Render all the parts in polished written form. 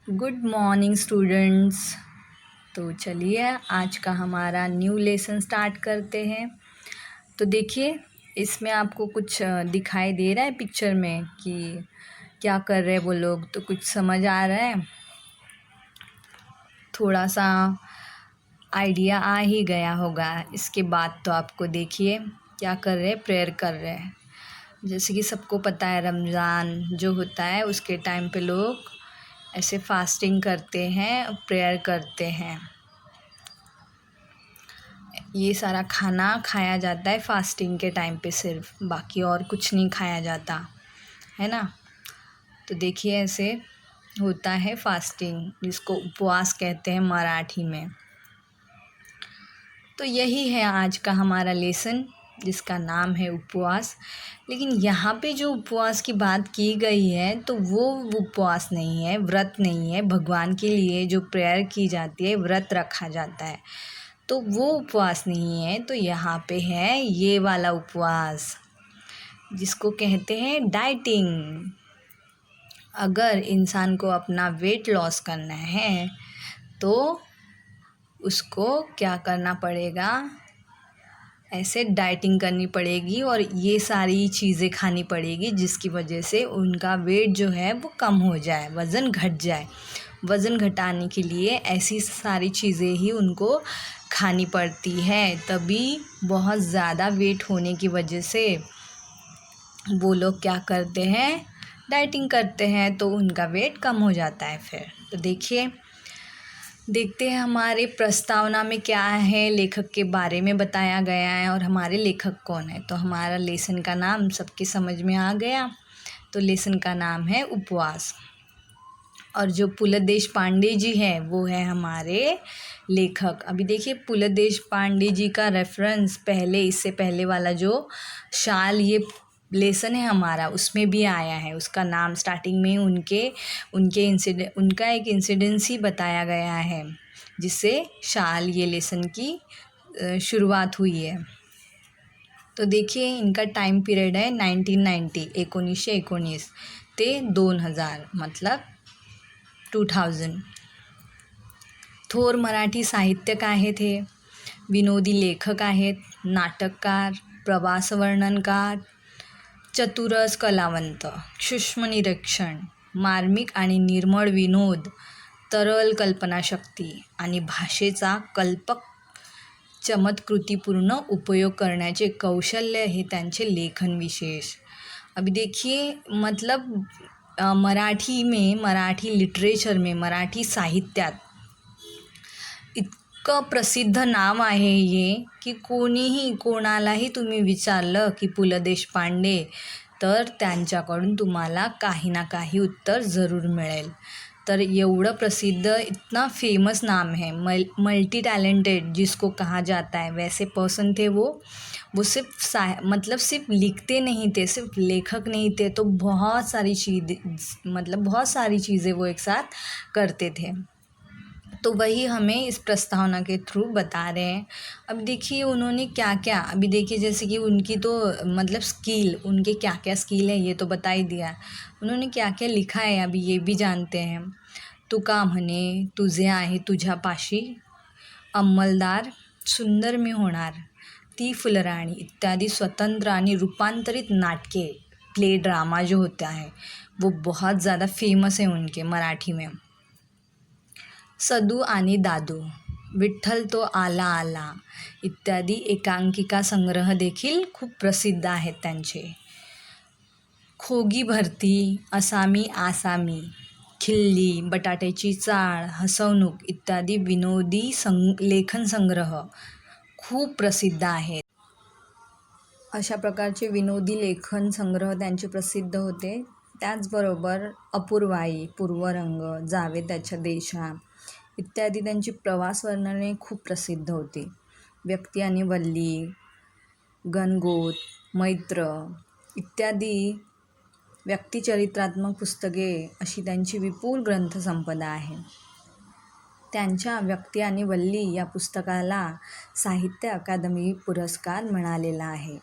Good morning students. तो चलिए आज का हमारा न्यू लेसन स्टार्ट करते हैं। तो देखिए इसमें आपको कुछ दिखाई दे रहा है पिक्चर में कि क्या कर रहे हैं वो लोग। तो कुछ समझ आ रहा है, थोड़ा सा आइडिया आ ही गया होगा। इसके बाद तो आपको देखिए क्या कर रहे हैं, प्रेयर कर रहे हैं। जैसे कि सबको पता है रमज़ान जो होता है उसके टाइम पे लोग ऐसे फास्टिंग करते हैं, प्रेयर करते हैं। ये सारा खाना खाया जाता है फास्टिंग के टाइम पे, सिर्फ, बाकी और कुछ नहीं खाया जाता है ना। तो देखिए ऐसे होता है फास्टिंग, जिसको उपवास कहते हैं मराठी में। तो यही है आज का हमारा लेसन, जिसका नाम है उपवास। लेकिन यहाँ पे जो उपवास की बात की गई है तो वो उपवास नहीं है, व्रत नहीं है। भगवान के लिए जो प्रेयर की जाती है, व्रत रखा जाता है, तो वो उपवास नहीं है। तो यहाँ पे है ये वाला उपवास, जिसको कहते हैं डाइटिंग। अगर इंसान को अपना वेट लॉस करना है तो उसको क्या करना पड़ेगा, ऐसे डाइटिंग करनी पड़ेगी और ये सारी चीज़ें खानी पड़ेगी, जिसकी वजह से उनका वेट जो है वो कम हो जाए, वज़न घट जाए। वज़न घटाने के लिए ऐसी सारी चीज़ें ही उनको खानी पड़ती है, तभी बहुत ज़्यादा वेट होने की वजह से वो लोग क्या करते हैं, डाइटिंग करते हैं, तो उनका वेट कम हो जाता है फिर। तो देखते हैं हमारे प्रस्तावना में क्या है, लेखक के बारे में बताया गया है और हमारे लेखक कौन है। तो हमारा लेसन का नाम सबके समझ में आ गया। तो लेसन का नाम है उपवास, और जो पुल देशपांडे जी हैं वो है हमारे लेखक। अभी देखिए पुल देशपांडे जी का रेफरेंस पहले, इससे पहले वाला जो शाल ये लेसन है हमारा, उसमें भी आया है। उसका नाम स्टार्टिंग में उनका एक इंसिडेंस ही बताया गया है, जिससे शाल ये लेसन की शुरुआत हुई है। तो देखिए इनका टाइम पीरियड है 1990 1919 ते 2000, मतलब 2000। थोर मराठी साहित्यक आहेत हे, विनोदी लेखक आहेत, नाटककार, प्रवास वर्णनकार, चतुरस कलावंत, सूक्ष्म निरीक्षण, मार्मिक आणि निर्मळ विनोद, तरल कल्पनाशक्ती आणि भाषेचा कल्पक चमत्कृतीपूर्ण उपयोग करण्याचे कौशल्य हे त्यांचे लेखन विशेष। अभी देखिए मतलब मराठी लिटरेचर में, मराठी साहित्यात इतकं प्रसिद्ध नाव आहे ये की कोणालाही तुम्ही विचारलं की पु ल देशपांडे, तर त्यांच्याकडून तुम्हाला काही ना काही उत्तर ज़रूर मिळेल। तर एवढं प्रसिद्ध, इतना फेमस नाम है, मल्टी टैलेंटेड जिसको कहा जाता है, वैसे पर्सन थे वो सिर्फ मतलब सिर्फ लिखते नहीं थे, सिर्फ लेखक नहीं थे, तो बहुत सारी चीज़ें वो एक साथ करते थे। तो वही हमें इस प्रस्तावना के थ्रू बता रहे हैं। अब देखिए उन्होंने क्या क्या, अभी देखिए जैसे कि उनकी तो मतलब स्किल, उनके क्या क्या स्किल है ये तो बता ही दिया। उन्होंने क्या क्या लिखा है अभी ये भी जानते हैं। तू का म्हणे, तुझे आहे तुझ्यापाशी, अंमलदार, सुंदर मी होणार, ती फुलराणी इत्यादि स्वतंत्र आणि रूपांतरित नाटके, प्ले ड्रामा जो होता है वो बहुत ज़्यादा फेमस है उनके मराठी में। सदू आणि दादू, विठ्ठल तो आला आला इत्यादी एकांकिका संग्रह देखील खूप प्रसिद्ध आहेत त्यांचे। खोगी भरती, असामी आसामी, खिल्ली, बटाट्याची चाळ, हसवणूक इत्यादी विनोदी लेखन संग्रह खूप प्रसिद्ध आहेत। अशा प्रकारचे विनोदी लेखन संग्रह त्यांचे प्रसिद्ध होते। त्याचबरोबर अपूर्वाई, पूर्वरंग, जावे त्याच्या देशा इत्यादी त्यांची प्रवास वर्णने खूप प्रसिद्ध होती। व्यक्ती आणि वल्ली, गणगोत, मैत्र इत्यादी व्यक्तिचरित्रात्मक पुस्तके अशी त्यांची विपुल ग्रंथसंपदा आहे। त्यांच्या व्यक्ती आणि वल्ली या पुस्तकाला साहित्य अकादमी पुरस्कार मिळालेला आहे।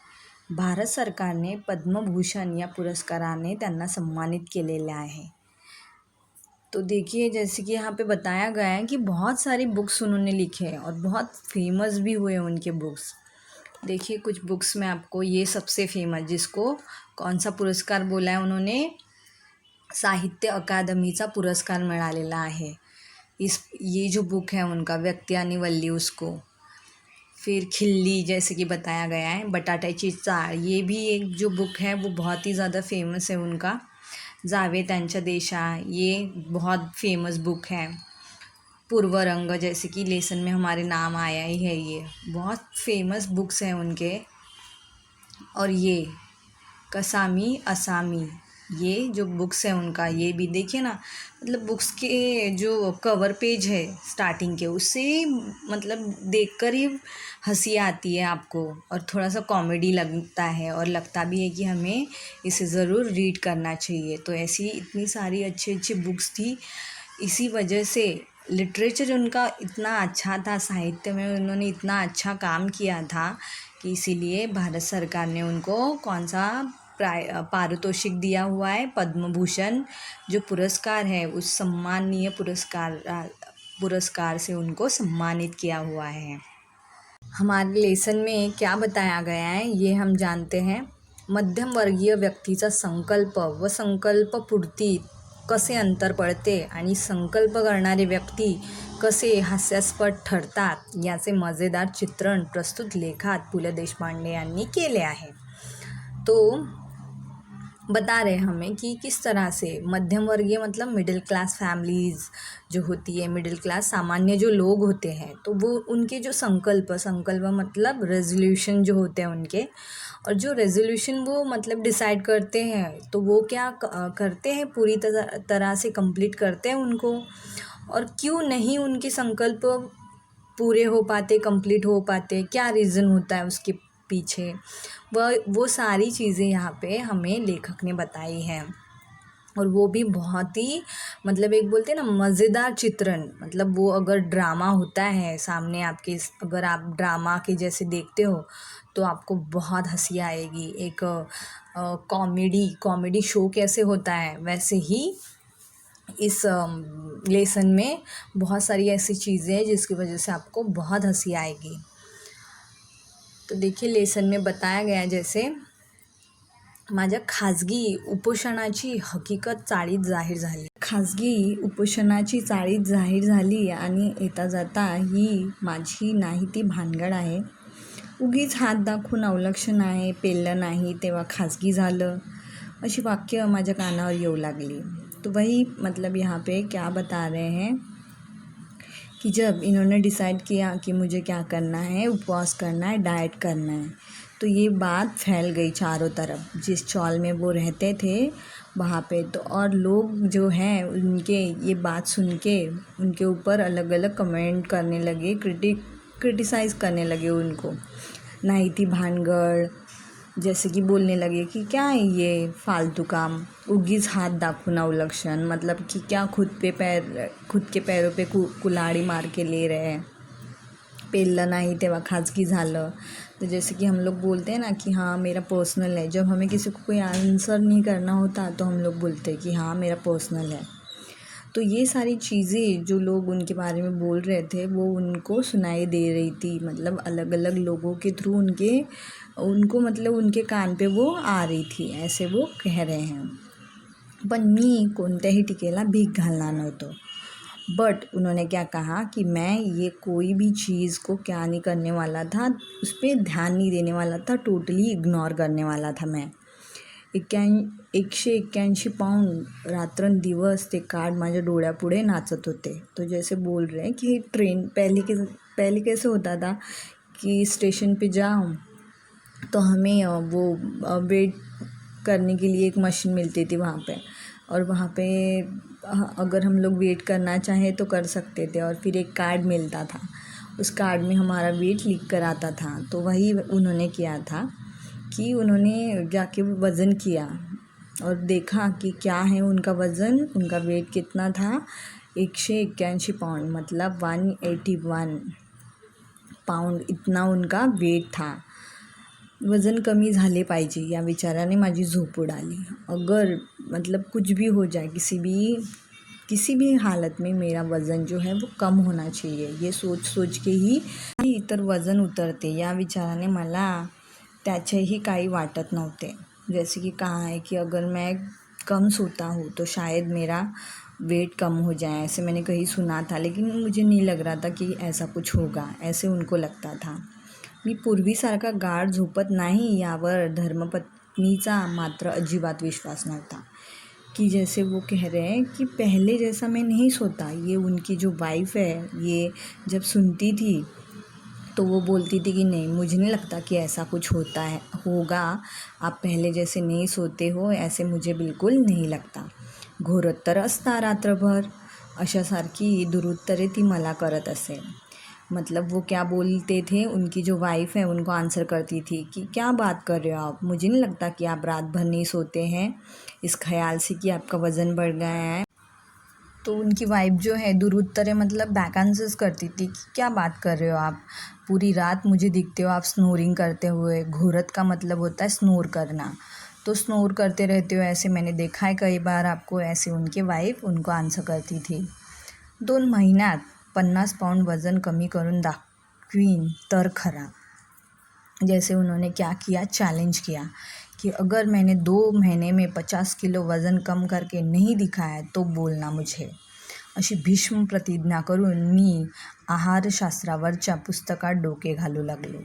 भारत सरकारने पद्मभूषण या पुरस्काराने त्यांना सन्मानित केलेले आहे। तो देखिए, जैसे कि यहाँ पे बताया गया है कि बहुत सारी बुक्स उन्होंने लिखे हैं और बहुत फेमस भी हुए उनके बुक्स। देखिए कुछ बुक्स में आपको, ये सबसे फेमस, जिसको कौन सा पुरस्कार बोला है उन्होंने, साहित्य अकादमीचा पुरस्कार मिळालेला आहे। ये जो बुक है उनका, व्यक्ती आणि वल्ली, उसको। फिर खिल्ली, जैसे कि बताया गया है, बटाट्याची चाळ, ये भी एक जो बुक है वो बहुत ही ज़्यादा फेमस है उनका। जावे त्यांच्या देशा, ये बहुत फेमस बुक है। पूर्व रंग, जैसे कि लेसन में हमारे नाम आया ही है, ये बहुत फेमस बुक्स हैं उनके। और ये कसामी असामी, ये जो बुक्स है उनका, ये भी देखिए ना, मतलब बुक्स के जो कवर पेज है स्टार्टिंग के, उससे मतलब देखकर ही हंसी आती है आपको, और थोड़ा सा कॉमेडी लगता है, और लगता भी है कि हमें इसे ज़रूर रीड करना चाहिए। तो ऐसी इतनी सारी अच्छी अच्छी बुक्स थी। इसी वजह से लिटरेचर उनका इतना अच्छा था, साहित्य में उन्होंने इतना अच्छा काम किया था कि इसीलिए भारत सरकार ने उनको कौन सा पारितोषिक दिया हुआ है, पद्म भूषण जो पुरस्कार है, उस सम्माननीय पुरस्कार से उनको सम्मानित किया हुआ है। हमारे लेसन में क्या बताया गया है ये हम जानते हैं। मध्यम वर्गीय व्यक्तीचा संकल्प व संकल्पपूर्ती कसे अंतर पडते आणि संकल्प करणारे व्यक्ती कसे हास्यास्पद ठरतात याचे मजेदार चित्रण प्रस्तुत लेखात पु ल देशपांडे यांनी केले आहे। तो बता रहे हमें कि किस तरह से मध्यम वर्गीय मतलब मिडिल क्लास फैमिलीज़ जो होती है, मिडिल क्लास सामान्य जो लोग होते हैं, तो वो उनके जो संकल्प मतलब रेजोल्यूशन जो होते हैं उनके, और जो रेजोल्यूशन वो मतलब डिसाइड करते हैं, तो वो क्या करते हैं, पूरी तरह से कंप्लीट करते हैं उनको। और क्यों नहीं उनके संकल्प पूरे हो पाते, कंप्लीट हो पाते, क्या रीज़न होता है उसके पीछे, वो सारी चीज़ें यहाँ पे हमें लेखक ने बताई हैं। और वो भी बहुत ही मतलब एक बोलते हैं ना मज़ेदार चित्रण, मतलब वो अगर ड्रामा होता है सामने आपके, अगर आप ड्रामा के जैसे देखते हो तो आपको बहुत हंसी आएगी। एक कॉमेडी शो कैसे होता है, वैसे ही इस लेसन में बहुत सारी ऐसी चीज़ें हैं जिसकी वजह से आपको बहुत हंसी आएगी। तो देखिए लेसन में बताया गया जैसे, माझ्या खाजगी उपोषणाची हकीकत चाळीत जाहीर झाली। खाजगी उपोषणाची चाळीत जाहीर झाली आणि येता जाता ही माझी नाही ती भानगड आहे। उगीच हात दाखवून अवलक्षण आहे, पेललं नाही तेव्हा खाजगी झालं, अशी वाक्य माझ्या कानावर येऊ लागली। तो वही मतलब यहाँ पे क्या बता रहे हैं कि जब इन्होंने डिसाइड किया कि मुझे क्या करना है, उपवास करना है, डाइट करना है, तो ये बात फैल गई चारों तरफ, जिस चौल में वो रहते थे वहाँ पे। तो और लोग जो हैं उनके ये बात सुन के उनके ऊपर अलग अलग कमेंट करने लगे, क्रिटिसाइज़ करने लगे उनको। नहीं थी भानगड़, जैसे कि बोलने लगे कि क्या है ये फालतू काम, उगीच हाथ दाखवून अवलक्षण, मतलब कि क्या खुद के पैरों पे कुल्हाड़ी मार के ले रहे हैं, पेललं नाही तेव्हा खाजगी झालं। तो जैसे कि हम लोग बोलते हैं ना कि हाँ मेरा पर्सनल है, जब हमें किसी को कोई आंसर नहीं करना होता तो हम लोग बोलते हैं कि हाँ मेरा पर्सनल है। तो ये सारी चीज़ें जो लोग उनके बारे में बोल रहे थे वो उनको सुनाई दे रही थी, मतलब अलग अलग लोगों के थ्रू उनको मतलब उनके कान पे वो आ रही थी, ऐसे वो कह रहे हैं। पण मी कोणत्याही टीकेला भीक घालणार नव्हतो। बट उन्होंने क्या कहा कि मैं ये कोई भी चीज़ को क्या नहीं करने वाला था, उस पर ध्यान नहीं देने वाला था, टोटली इग्नोर करने वाला था मैं। 181 पाऊंड रात्रंदिवस ते कार्ड माझ्या डोळ्यापुढे नाचत होते। तो जैसे बोल रहे हैं कि ट्रेन पहले कैसे होता था कि स्टेशन पे जाओ तो हमें वो वेट करने के लिए एक मशीन मिलती थी वहाँ पे, और वहाँ पे अगर हम लोग वेट करना चाहें तो कर सकते थे, और फिर एक कार्ड मिलता था, उस कार्ड में हमारा वेट लिख कर आता था। तो वही उन्होंने किया था कि उन्होंने जाके वज़न किया और देखा कि क्या है उनका वज़न, उनका वेट कितना था, 181 पाउंड, मतलब 181 पाउंड इतना उनका वेट था। वज़न कमी झाले पाहिजे या विचाराने माझी झोप उडाली। अगर मतलब कुछ भी हो जाए, किसी भी हालत में मेरा वज़न जो आहे वो कम होना चाहिए, ये सोच सोच के ही इतर वज़न उतरते या विचाराने मला त्याचेही काही वाटत नव्हते। जैसे कि कहा है कि अगर मैं कम सोता हूँ तो शायद मेरा वेट कम हो जाए, ऐसे मैंने कहीं सुना था, लेकिन मुझे नहीं लग रहा था कि ऐसा कुछ होगा, ऐसे उनको लगता था। मी पूर्वीसारखा गाढ झोपत नाही यावर धर्मपत्नीचा मात्र अजिबात विश्वास नव्हता। कि जैसे वो कह रहे हैं कि पहले जैसा मैं नहीं सोता। ये उनकी जो वाइफ़ है, ये जब सुनती थी तो वो बोलती थी कि नहीं, मुझे नहीं लगता कि ऐसा कुछ होगा, आप पहले जैसे नहीं सोते हो, ऐसे मुझे बिल्कुल नहीं लगता। घोरोत्तर असता रात्रभर, अशासारखी दुरुत्तरे ती मला करत असे। मतलब वो क्या बोलते थे, उनकी जो वाइफ़ है उनको आंसर करती थी कि क्या बात कर रहे हो आप, मुझे नहीं लगता कि आप रात भर नहीं सोते हैं इस ख्याल से कि आपका वज़न बढ़ गया है। तो उनकी वाइफ जो है दुरुत्तरे मतलब बैक आंसर्स करती थी कि क्या बात कर रहे हो आप, पूरी रात मुझे दिखते हो आप स्नोरिंग करते हुए। घोरत का मतलब होता है स्नोर करना, तो स्नोर करते रहते हो, ऐसे मैंने देखा है कई बार आपको, ऐसे उनके वाइफ उनको आंसर करती थी। 2 महिन्यात 50 पाउंड वज़न कमी करून दाखवीन तर खरा। जैसे उन्होंने क्या किया, चैलेंज किया कि अगर मैंने 2 महीने में 50 किलो वज़न कम करके नहीं दिखाया तो बोलना मुझे, अशी भीष्म प्रतिज्ञा करून मी आहारशास्त्रावरच्या पुस्तकात डोके घालू लागलो।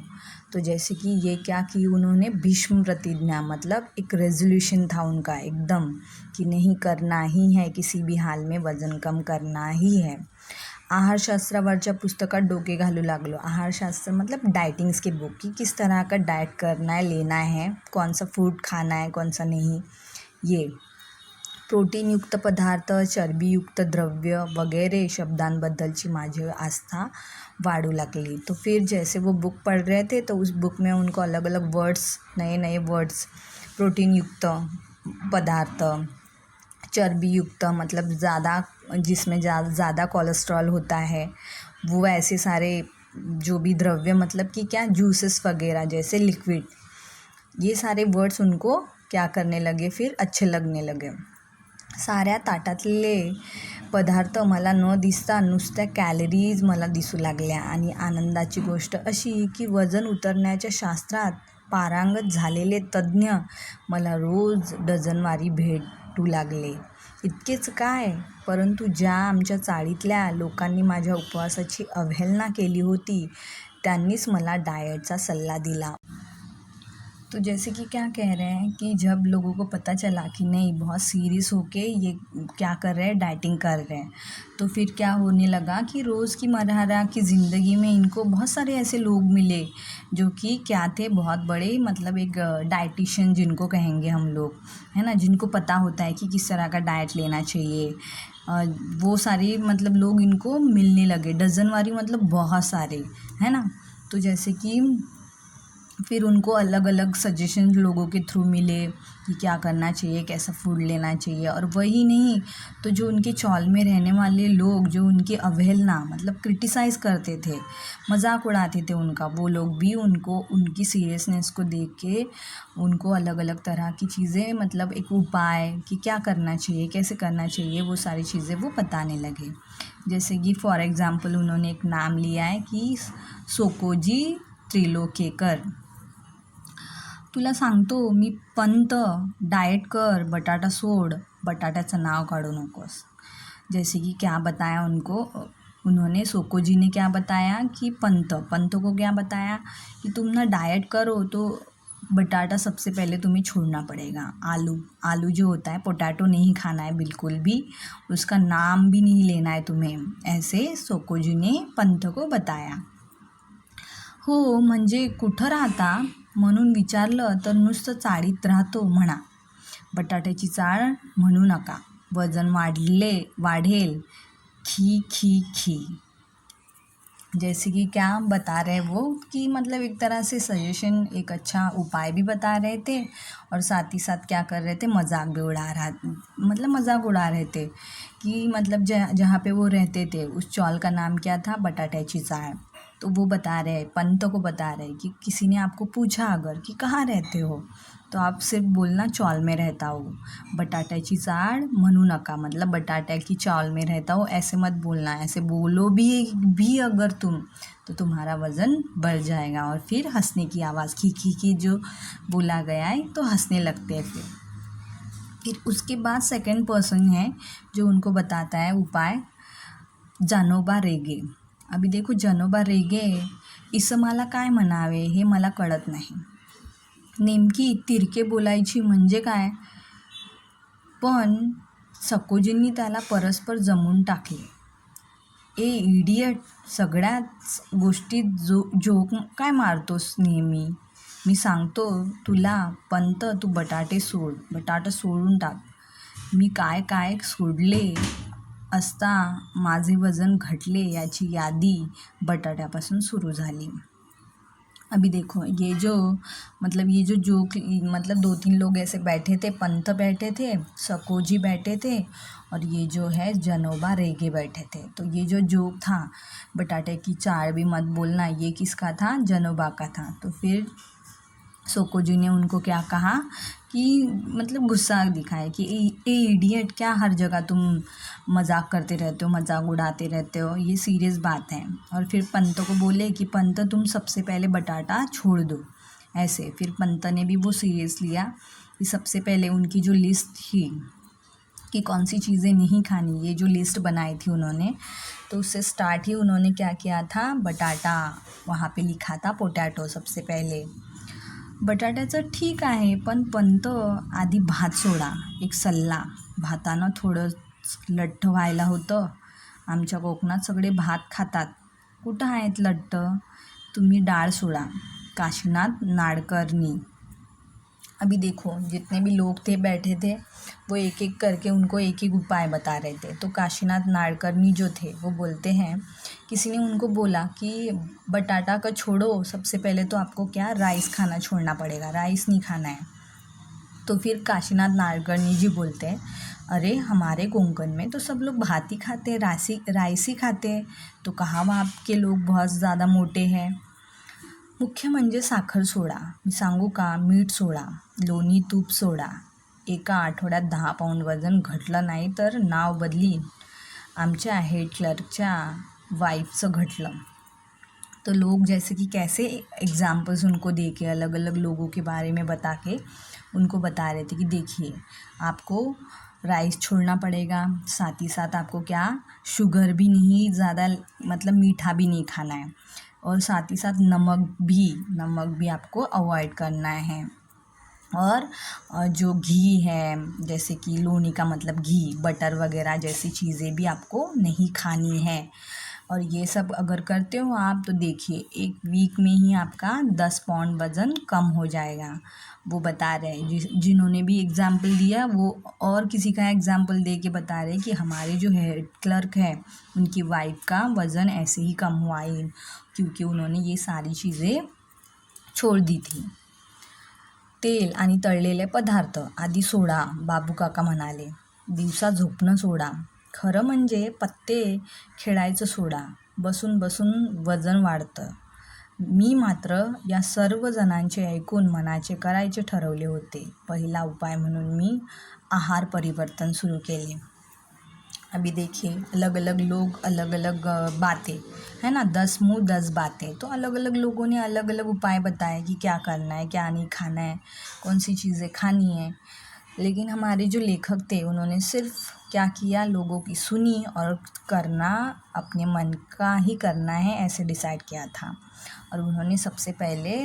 तो जैसे कि ये क्या की उन्होंने, भीष्म प्रतिज्ञा मतलब एक रेजोल्यूशन था उनका एकदम कि नहीं करना ही है, किसी भी हाल में वज़न कम करना ही है। आहारशास्त्रावरच्या पुस्तकात डोके घालू लागलो। आहारशास्त्र मतलब डाइटिंग्स की बुक, कि किस तरह का डाइट करना है, लेना है, कौन सा फूड खाना है, कौन सा नहीं। ये प्रोटीनयुक्त पदार्थ, चरबीयुक्त द्रव्य वगैरह शब्दांबद्दलची माझी आस्था वाढू लागली। तो फिर जैसे वो बुक पढ़ रहे थे तो उस बुक में उनको अलग अलग वर्ड्स, नए नए वर्ड्स, प्रोटीनयुक्त पदार्थ, चर्बीयुक्त मतलब ज़्यादा, जिसमें ज़्यादा कोलेस्ट्रॉल होता है, वो ऐसे सारे जो भी द्रव्य मतलब कि क्या, जूसेस वगैरह जैसे लिक्विड, ये सारे वर्ड्स उनको क्या करने लगे, फिर अच्छे लगने लगे। साऱ्या ताटातले पदार्थ मला न दिसता नुसत्या कॅलरीज मला दिसू लागल्या। आणि आनंदाची गोष्ट अशी की वजन उतरण्याच्या शास्त्रात पारंगत झालेले तज्ज्ञ मला रोज डझनवारी भेटू लागले। इतकेच काय, परंतु ज्या आमच्या चाळीतल्या लोकांनी माझ्या उपवासाची अवहेलना केली होती त्यांनीच मला डाएटचा सल्ला दिला। तो जैसे कि क्या कह रहे हैं कि जब लोगों को पता चला कि नहीं, बहुत सीरियस होके ये क्या कर रहे हैं, डाइटिंग कर रहे हैं, तो फिर क्या होने लगा कि रोज़ की मरहरा की ज़िंदगी में इनको बहुत सारे ऐसे लोग मिले जो कि क्या थे, बहुत बड़े मतलब एक डाइटिशियन जिनको कहेंगे हम लोग, है ना, जिनको पता होता है कि किस तरह का डाइट लेना चाहिए। वो सारे मतलब लोग इनको मिलने लगे, डज़नवारी मतलब बहुत सारे, है ना। तो जैसे कि फिर उनको अलग अलग सजेशन लोगों के थ्रू मिले कि क्या करना चाहिए, कैसा फूड लेना चाहिए। और वही नहीं, तो जो उनके चौल में रहने वाले लोग जो उनकी अवहेलना मतलब क्रिटिसाइज़ करते थे, मजाक उड़ाते थे उनका, वो लोग भी उनको उनकी सीरियसनेस को देख के उनको अलग अलग तरह की चीज़ें मतलब एक उपाय कि क्या करना चाहिए, कैसे करना चाहिए, वो सारी चीज़ें वो बताने लगे। जैसे कि फॉर एग्ज़ाम्पल उन्होंने एक नाम लिया है कि सोकोजी त्रिलोकेकर। तुला सांगतो मी पंत, डाएट कर, बटाटा सोड, बटाट्याचं नाव काढू नकोस। जैसे कि क्या बताया उनको, उन्होंने सोको जी ने क्या बताया कि पंत को क्या बताया कि तुम ना डाइट करो तो बटाटा सबसे पहले तुम्हें छोड़ना पड़ेगा। आलू जो होता है, पोटैटो नहीं खाना है बिल्कुल भी, उसका नाम भी नहीं लेना है तुम्हें, ऐसे सोको जी ने पंत को बताया। हो, म्हणजे कुठं राहता म्हणून विचारलं तर नुसतं चाळीत राहतो म्हणा, बटाट्याची चाळ म्हणू नका, वजन वाढेल, खी खी खी। जैसे कि क्या बता रहे वो कि मतलब एक तरह से सजेशन, एक अच्छा उपाय भी बता रहे थे और साथ ही साथ क्या कर रहे थे, मजाक उड़ा रहे थे कि मतलब जहाँ पे वो रहते थे उस चौल का नाम क्या था, बटाट्याची चाळ। तो वो बता रहे, पंत को बता रहे कि किसी ने आपको पूछा अगर कि कहाँ रहते हो तो आप सिर्फ बोलना चौल में रहता हूँ। बटाट्याची चाळ म्हणू नका, मतलब बटाटा की चावल में रहता हूँ ऐसे मत बोलना। ऐसे बोलो भी अगर तुम तो तुम्हारा वज़न बढ़ जाएगा। और फिर हंसने की आवाज़, खी जो बोला गया है तो हंसने लगते हैं। फिर उसके बाद सेकंड पर्सन है जो उनको बताता है उपाय, जानोबा रेगे। अभी देखो जानोबा रेगे इसं मला काय म्हणावे हे मला कळत नाही। नेमकी तिरके बोलायची म्हणजे काय, पण सकोजींनी त्याला परस्पर जमवून टाकले। ए इडियट, सगळ्याच गोष्टीत जोक काय मारतोस नेहमी? मी सांगतो तुला पंत, तू बटाटा सोडून टाक। मी काय काय सोडले असता माझे वजन घटले याची यादी बटाट्यापासून सुरू झाली। अभी देखो ये जो जोक, मतलब 2-3 लोग ऐसे बैठे थे, पंत बैठे थे, सकोजी बैठे थे और ये जो है जनोबा रेगे बैठे थे। तो ये जो जोक था बटाटे की चाळ भी मत बोलना, ये किसका था? जनोबा का था। तो फिर सोकोजी ने उनको क्या कहा कि मतलब गुस्सा दिखाया कि ए इडियट, क्या हर जगह तुम मजाक करते रहते हो, मजाक उड़ाते रहते हो, ये सीरियस बात है। और फिर पंत को बोले कि पंत तुम सबसे पहले बटाटा छोड़ दो ऐसे। फिर पंत ने भी वो सीरियस लिया कि सबसे पहले उनकी जो लिस्ट थी कि कौन सी चीज़ें नहीं खानी, ये जो लिस्ट बनाई थी उन्होंने, तो उससे स्टार्ट ही उन्होंने क्या किया था, बटाटा, वहाँ पे लिखा था पोटॅटो सबसे पहले। बटाट्याचं ठीक आहे, पण पंत आधी भात सोडा, एक सल्ला, भातानं थोडं लठ्ठ व्हायला होतं। आमच्या कोकणात सगळे भात खातात, कुठं आहेत लठ्ठ? तुम्ही डाळ सोडा। काशीनाथ नाडकर्णी। अभी देखो जितने भी लोग थे बैठे थे वो एक एक करके उनको एक एक उपाय बता रहे थे। तो काशीनाथ नाडकर्णी जो थे वो बोलते हैं, किसी ने उनको बोला कि बटाटा का छोड़ो, सबसे पहले तो आपको क्या राइस खाना छोड़ना पड़ेगा, राइस नहीं खाना है। तो फिर काशीनाथ नाडकर्णी जी बोलते हैं, अरे हमारे कोंकण में तो सब लोग भात ही खाते हैं, राइस ही खाते हैं, तो कहाँ वहाँ के लोग बहुत ज़्यादा मोटे हैं। मुख्य म्हणजे साखर सोडा, मी सांगू का, मीठ सोडा, लोणी तूप सोडा। एका आठवड्यात 10 पाऊंड वजन घटलं नाही तर नाव बदलीन। आमच्या हेड क्लर्कच्या वाइफचं घटलं। तो लोग जैसे कि कैसे एग्जाम्पल्स उनको दे के, अलग अलग लोगों के बारे में बता के उनको बता रहे थे कि देखिए आपको राइस छोड़ना पड़ेगा, साथ ही साथ आपको क्या, शुगर भी नहीं ज़्यादा, मतलब मीठा भी नहीं खाना है, और साथ ही साथ नमक भी आपको अवॉइड करना है। और जो घी है, जैसे कि लोनी का मतलब घी, बटर वगैरह जैसी चीज़ें भी आपको नहीं खानी है। और ये सब अगर करते हो आप तो देखिए 1 वीक में ही आपका 10 पाउंड वज़न कम हो जाएगा। वो बता रहे हैं, जिन्होंने भी एग्ज़ाम्पल दिया वो और किसी का एग्ज़ाम्पल दे के बता रहे हैं कि हमारे जो हेड क्लर्क है उनकी वाइफ का वज़न ऐसे ही कम हुआ है क्योंकि उन्होंने ये सारी चीज़ें छोड़ दी थी। तेल आणि तळलेले पदार्थ आधी सोडा, बाबू काका म्हणाले। दिवसा झोपणं सोडा, खरं म्हणजे पत्ते खेळायचं सोडा, बसून बसून वजन वाढतं। मी मात्र या सर्व जणांचे ऐकून मनाचे करायचे ठरवले होते। पहिला उपाय म्हणून मी आहार परिवर्तन सुरू केले। अभी देखिए अलग अलग लोग अलग अलग बातें, है ना, 10 मुँह 10 बातें। तो अलग अलग लोगों ने अलग अलग उपाय बताए कि क्या करना है, क्या नहीं खाना है, कौन सी चीज़ें खानी है। लेकिन हमारे जो लेखक थे उन्होंने सिर्फ क्या किया, लोगों की सुनी और करना अपने मन का ही करना है ऐसे डिसाइड किया था। और उन्होंने सबसे पहले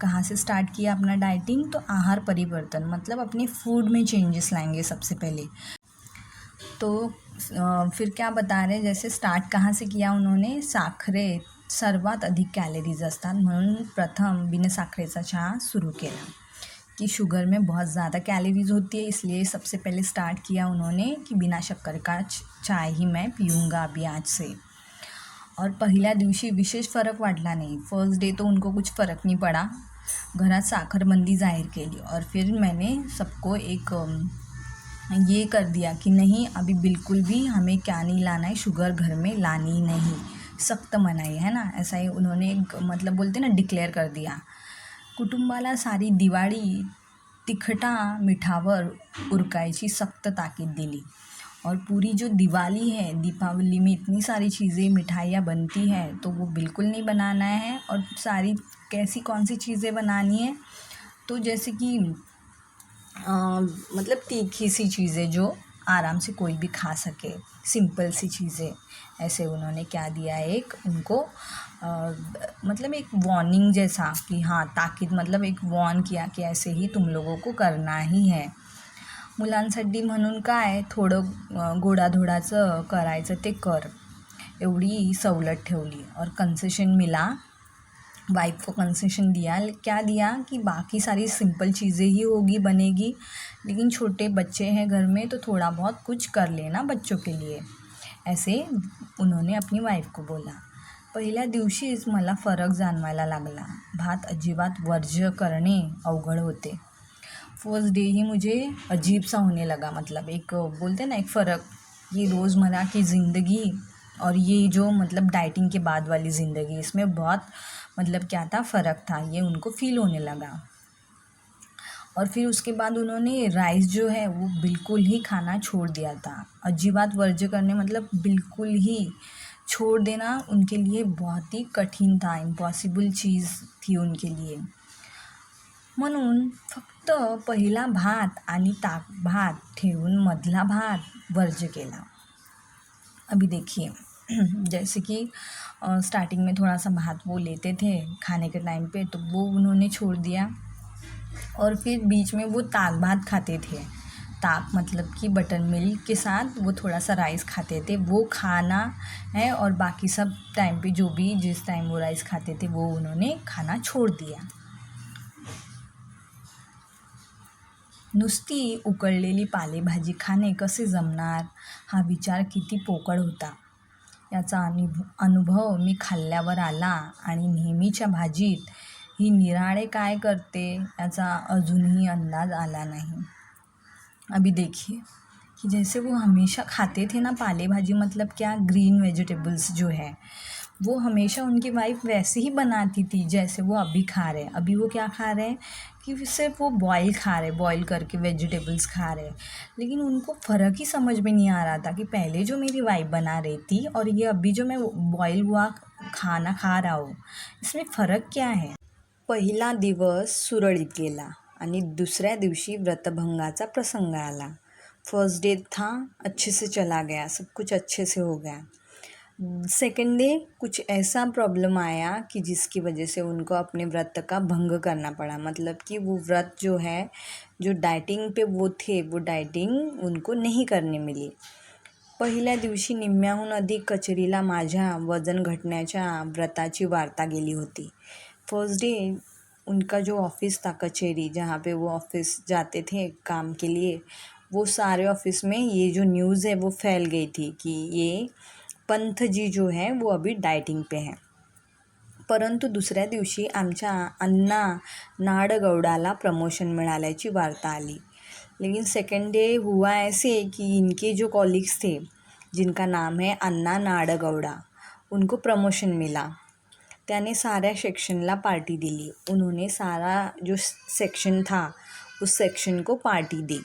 कहाँ से स्टार्ट किया अपना डाइटिंग, तो आहार परिवर्तन, मतलब अपने फूड में चेंजेस लाएंगे सबसे पहले। तो फिर क्या बता रहे, जैसे स्टार्ट कहाँ से किया उन्होंने, साखरे सर्वात अधिक कॅलरीज असतात म्हणून प्रथम बिना साखरेचा चहा शुरू केला कि शुगर में बहुत ज़्यादा कैलोरीज होती है, इसलिए सबसे पहले स्टार्ट किया उन्होंने कि बिना शक्कर का चाय ही मैं पीऊँगा अभी आज से। और पहिल्या दिवशी विशेष फ़र्क वाटला नहीं, फर्स्ट डे तो उनको कुछ फ़र्क नहीं पड़ा, घरात साखरबंदी जाहिर केली। और फिर मैंने सबको एक ये कर दिया कि नहीं अभी बिल्कुल भी हमें क्या नहीं लाना है, शुगर घर में लानी ही नहीं, सख्त मनाई है ना, ऐसा ही उन्होंने मतलब बोलते ना डिक्लेअर कर दिया। कुटुंबाला सारी दिवाळी तिखटा मिठावर उरकायची सख्त ताकीद दिली। और पूरी जो दिवाली है, दीपावली में इतनी सारी चीज़ें मिठाइयाँ बनती हैं, तो वो बिल्कुल नहीं बनाना है। और सारी कैसी कौन सी चीज़ें बनानी है, तो जैसे कि मतलब तीखी सी चीज़ें जो आराम से कोई भी खा सके, सिंपल सी चीज़ें। ऐसे उन्होंने क्या दिया, एक उनको मतलब एक वार्निंग जैसा कि हाँ, ताकीद, मतलब एक वॉर्न किया कि ऐसे ही तुम लोगों को करना ही है। मुलांसाठी म्हणून काय, थोडं गोडाधोडाचं करायचं ते कर, एवढी सवलत ठेवली। और कंसेशन मिला, वाइफ को कंसेशन दिया। क्या दिया कि बाकी सारी सिंपल चीज़ें ही होगी, बनेगी, लेकिन छोटे बच्चे हैं घर में, तो थोड़ा बहुत कुछ कर लेना बच्चों के लिए, ऐसे उन्होंने अपनी वाईफ को बोला। पहिल्या दिवशीच मला फरक जाणवायला लागला। भात अजिबात वर्ज्य करणे अवघड होते। फर्स्ट डे ही मुझे अजीब सा होने लगा, मतलब एक बोलते ना एक फ़र्क, ये रोज़मर्रा की ज़िंदगी और ये जो मतलब डाइटिंग के बाद वाली ज़िंदगी, इसमें बहुत मतलब क्या था, फ़र्क था, ये उनको फ़ील होने लगा। और फिर उसके बाद उन्होंने राइस जो है वो बिल्कुल ही खाना छोड़ दिया था। अजीबात वर्ज्य करने मतलब बिल्कुल ही छोड़ देना उनके लिए बहुत ही कठीण था, इम्पॉसिबल चीज़ थी उनके लिए। म्हणून फक्त पहिला भात आणि ताक भात ठेवून मधला भात वर्ज्य केला। अभी देखिए जैसे कि स्टार्टिंग में थोड़ा सा भात वो लेते थे खाने के टाइम पे, तो वो उन्होंने छोड़ दिया। और फिर बीच में वो ताक भात खाते थे। ताक मतलब कि बटर मिल्क के साथ वो थोड़ा सा राइस खाते थे, वो खाना है। और बाकी सब टाइम पे जो भी जिस टाइम वो राइस खाते थे वो उन्होंने खाना छोड़ दिया। नुसती उकळलेली पालेभाजी खाणे कसे जमणार, हा विचार किती पोकळ होता याचा अनुभव मी खाल्ल्यावर आला। आणि नेहमीच्या भाजीत ही निराळे काय करते याचा अजूनही अंदाज आला नहीं। अभी देखिए कि जैसे वो हमेशा खाते थे ना पाले भाजी, मतलब क्या, ग्रीन वेजिटेबल्स जो है वो हमेशा उनकी वाइफ वैसे ही बनाती थी जैसे वो अभी खा रहे हैं। अभी वो क्या खा रहे हैं कि सिर्फ वो बॉयल खा रहे, बॉयल करके वेजिटेबल्स खा रहे। लेकिन उनको फ़र्क ही समझ में नहीं आ रहा था कि पहले जो मेरी वाइफ बना रही थी और ये अभी जो मैं बॉयल हुआ खाना खा रहा हूँ, इसमें फ़र्क क्या है। पहिला दिवस सुरळीत गेला आणि दुसऱ्या दिवशी व्रतभंगाचा प्रसंग आला। फर्स्ट डे था, अच्छे से चला गया, सब कुछ अच्छे से हो गया। सेकेंड डे कुछ ऐसा प्रॉब्लम आया कि जिसकी वजह से उनको अपने व्रत का भंग करना पड़ा। मतलब कि वो व्रत जो है, जो डाइटिंग पे वो थे, वो डाइटिंग उनको नहीं करने मिली। पहिल्या दिवशी निम्म्याहून अधिक कचेरीला माझ्या वजन घटण्याच्या व्रताची वार्ता गेली होती। फर्स्ट डे उनका जो ऑफिस था, कचेरी जहाँ पे वो ऑफिस जाते थे काम के लिए, वो सारे ऑफिस में ये जो न्यूज़ है वो फैल गई थी कि ये पंथ जी जो है वो अभी डाइटिंग पे हैं। परंतु दुसऱ्या दिवशी आमच्या अण्णा नाडगौडाला प्रमोशन मिळाल्याची वार्ता आली। लेकिन सेकेंड डे हुआ ऐसे कि इनके जो कॉलीग्स थे, जिनका नाम है अन्ना नाडगौड़ा, उनको प्रमोशन मिला। त्याने साऱ्या सेक्शनला पार्टी दिली। उन्होंने सारा जो सेक्शन था उस सेक्शन को पार्टी दी।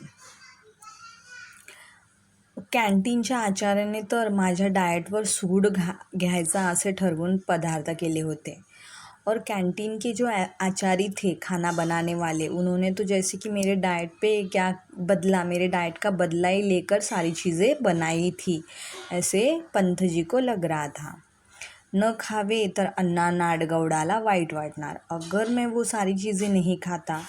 कॅन्टीनच्या आचार्याने तर माझ्या डाएटवर सूड घ्यायचा असे ठरवून पदार्थ केले होते। और कैंटीन के जो आचार्य थे, खाना बनाने वाले, उन्होंने तो जैसे कि मेरे डाइट पे क्या बदला, मेरे डाइट का बदला ही लेकर सारी चीज़ें बनाई थी, ऐसे पंथ जी को लग रहा था। न खावे तर अन्ना नाडगौडाला वाईट वाटणार। अगर मैं वो सारी चीज़ें नहीं खाता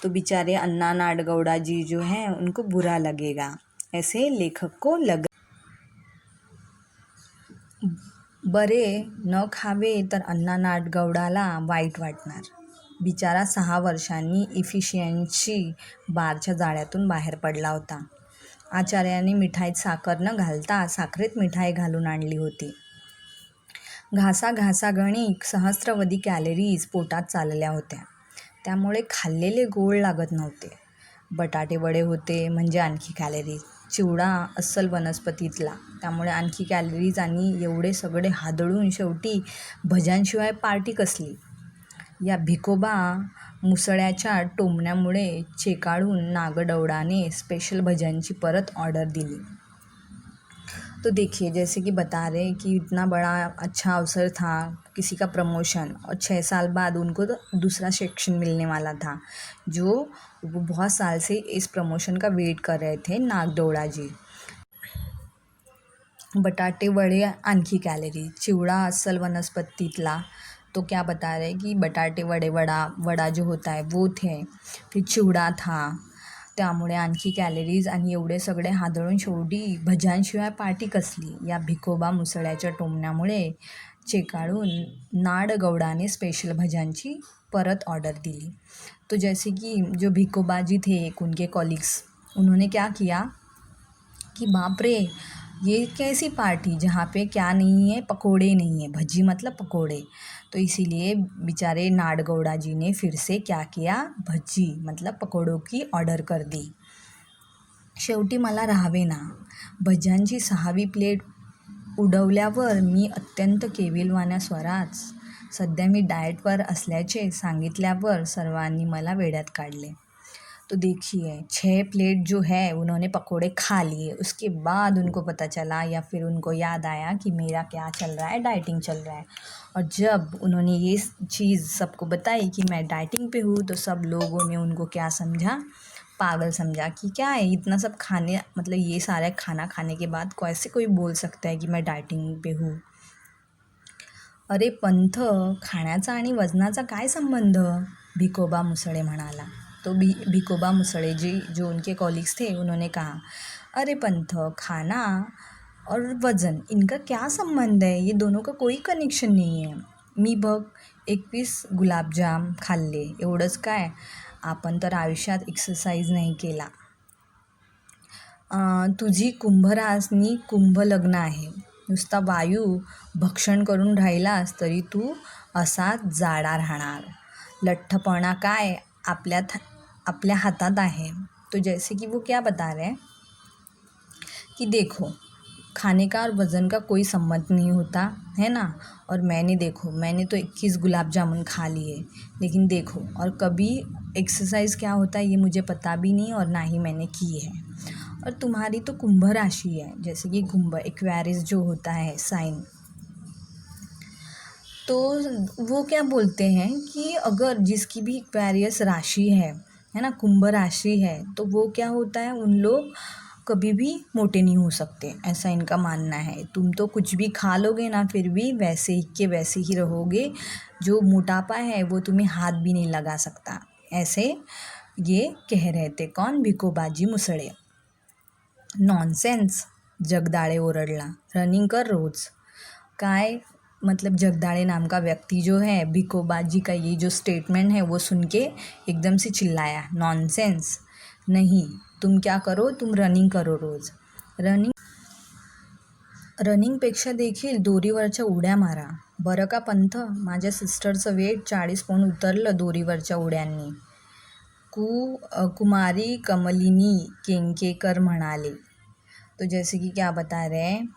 तो बेचारे अन्ना नाडगौड़ा जी जो हैं उनको बुरा लगेगा, ऐसे लेखक को लग। बरे न खावे तर अन्ना नाडगौडाला वाईट वाटणार। बिचारा 6 वर्षांनी इफिशियन्सी बारच्या जाळ्यातून बाहेर पडला होता। आचार्याने मिठाईत साखर न घालता साखरेत मिठाई घालून आणली होती। घासाघासागणिक सहस्त्रवधी कॅलरीज पोटात चालल्या होत्या, त्यामुळे खाल्लेले गोड लागत नव्हते। बटाटे वडे होते म्हणजे आणखी कॅलरीज, चिवडा अस्सल वनस्पतीतला, त्यामुळे आणखी कॅलरीज, आणि एवढे सगळे हादळून शेवटी भज्यांशिवाय पार्टी कसली। या भिकोबा मुसळ्याच्या टोमण्यामुळे चेकाळून नागडौडाने स्पेशल भज्यांची परत ऑर्डर दिली। तो देखिए जैसे कि बता रहे हैं कि इतना बड़ा अच्छा अवसर था, किसी का प्रमोशन, और 6 साल बाद उनको तो दूसरा सेक्शन मिलने वाला था, जो वो बहुत साल से इस प्रमोशन का वेट कर रहे थे नागदौड़ा जी। बटाटे वडे आणखी कॅलरी, चिवडा अस्सल वनस्पतीतला। तो क्या बता रहे कि बटाटे वडे वडा जो होता है वो थे, फिर चिवडा था, त्यामुळे आणखी कॅलरीज आणि एवढे सगळे हादळून शेवटी भज्यांशिवाय पार्टी कसली या भिकोबा मुसळ्याच्या टोमण्यामुळे चेकाळून नाडगौडाने स्पेशल भज्यांची परत ऑर्डर दिली। तो जैसे कि जो भिकोबा जी थे एक उनके कॉलीग्स, उन्होंने क्या किया कि बाप रे, ये कैसी पार्टी जहाँ पे क्या नहीं है, पकोड़े नहीं है, भजी मतलब पकोड़े। तो इसीलिए बेचारे नाडगौड़ा जी ने फिर से क्या किया, भजी मतलब पकोड़ों की ऑर्डर कर दी। शेवटी मला राहावेना, भज्यांची 6वी प्लेट उडवल्यावर मी अत्यंत केविलवाण्या स्वरात सध्या मी डाएटवर असल्याचे सांगितल्यावर सर्वांनी मला वेड्यात काढले। तो देखिए 6 प्लेट जो है उन्होंने पकोड़े खा लिए, उसके बाद उनको पता चला या फिर उनको याद आया कि मेरा क्या चल रहा है, डाइटिंग चल रहा है। और जब उन्होंने ये चीज़ सबको बताई कि मैं डाइटिंग पे हूँ, तो सब लोगों ने उनको क्या समझा, पागल समझा कि क्या है इतना सब खाने, मतलब ये सारा खाना खाने के बाद कैसे कोई बोल सकता है कि मैं डाइटिंग पे हूँ। अरे पंथ, खाण्याचा आणि वजनाचा काय संबंध, भिकोबा मुसळे म्हणाला। तो भिकोबा मुसळे जी जो उनके कॉलीग्स थे उन्होंने कहा, अरे पंथ, खाना और वज़न इनका क्या संबंध है, ये दोनों का कोई कनेक्शन नहीं है। मी बघ 21 गुलाबजाम खाल्ले, एवढंच काय, आपण तर आयुष्यात एक्सरसाइज नाही केला। तुझी कुंभरासनी कुंभलग्न आहे, नुसता वायू भक्षण करून राहिलास तरी तू असाच जाडा राहणार। लठ्ठपणा काय आपल्या हातात आहे। तो जैसे कि वो क्या बता रहे हैं कि देखो, खाने का और वज़न का कोई संबंध नहीं होता है ना। और मैंने तो 21 गुलाब जामुन खा लिए, लेकिन देखो, और कभी एक्सरसाइज क्या होता है ये मुझे पता भी नहीं और ना ही मैंने की है। और तुम्हारी तो कुंभ राशि है, जैसे कि कुंभ एक्वेरियस जो होता है साइन, तो वो क्या बोलते हैं कि अगर जिसकी भी एक्वेरियस राशि है ना, कुंभ राशि है, तो वो क्या होता है, उन लोग कभी भी मोटे नहीं हो सकते, ऐसा इनका मानना है। तुम तो कुछ भी खा लोगे ना, फिर भी वैसे ही के वैसे ही रहोगे, जो मोटापा है वो तुम्हें हाथ भी नहीं लगा सकता, ऐसे ये कह रहे थे। कौन, भिकोबाजी मुसळे। नॉनसेन्स, जगदाळे ओरडला, रनिंग कर रोज। काय मतलब जगदाळे नाम का व्यक्ति जो है भिकोबाजी का ये जो स्टेटमेंट है वो सुन के एकदम से चिल्लाया, नॉनसेंस नहीं, तुम क्या करो, तुम रनिंग करो रोज। रनिंगपेक्षा देखील दोरीवरच्या उड्या मारा बरं का पंथ। माझ्या सिस्टरचं वेट 40 पौंड उतरलं दोरीवरच्या उड्यांनी, कुमारी कमलिनी केंकेकर म्हणाले। तो जैसे कि क्या बता रहे हैं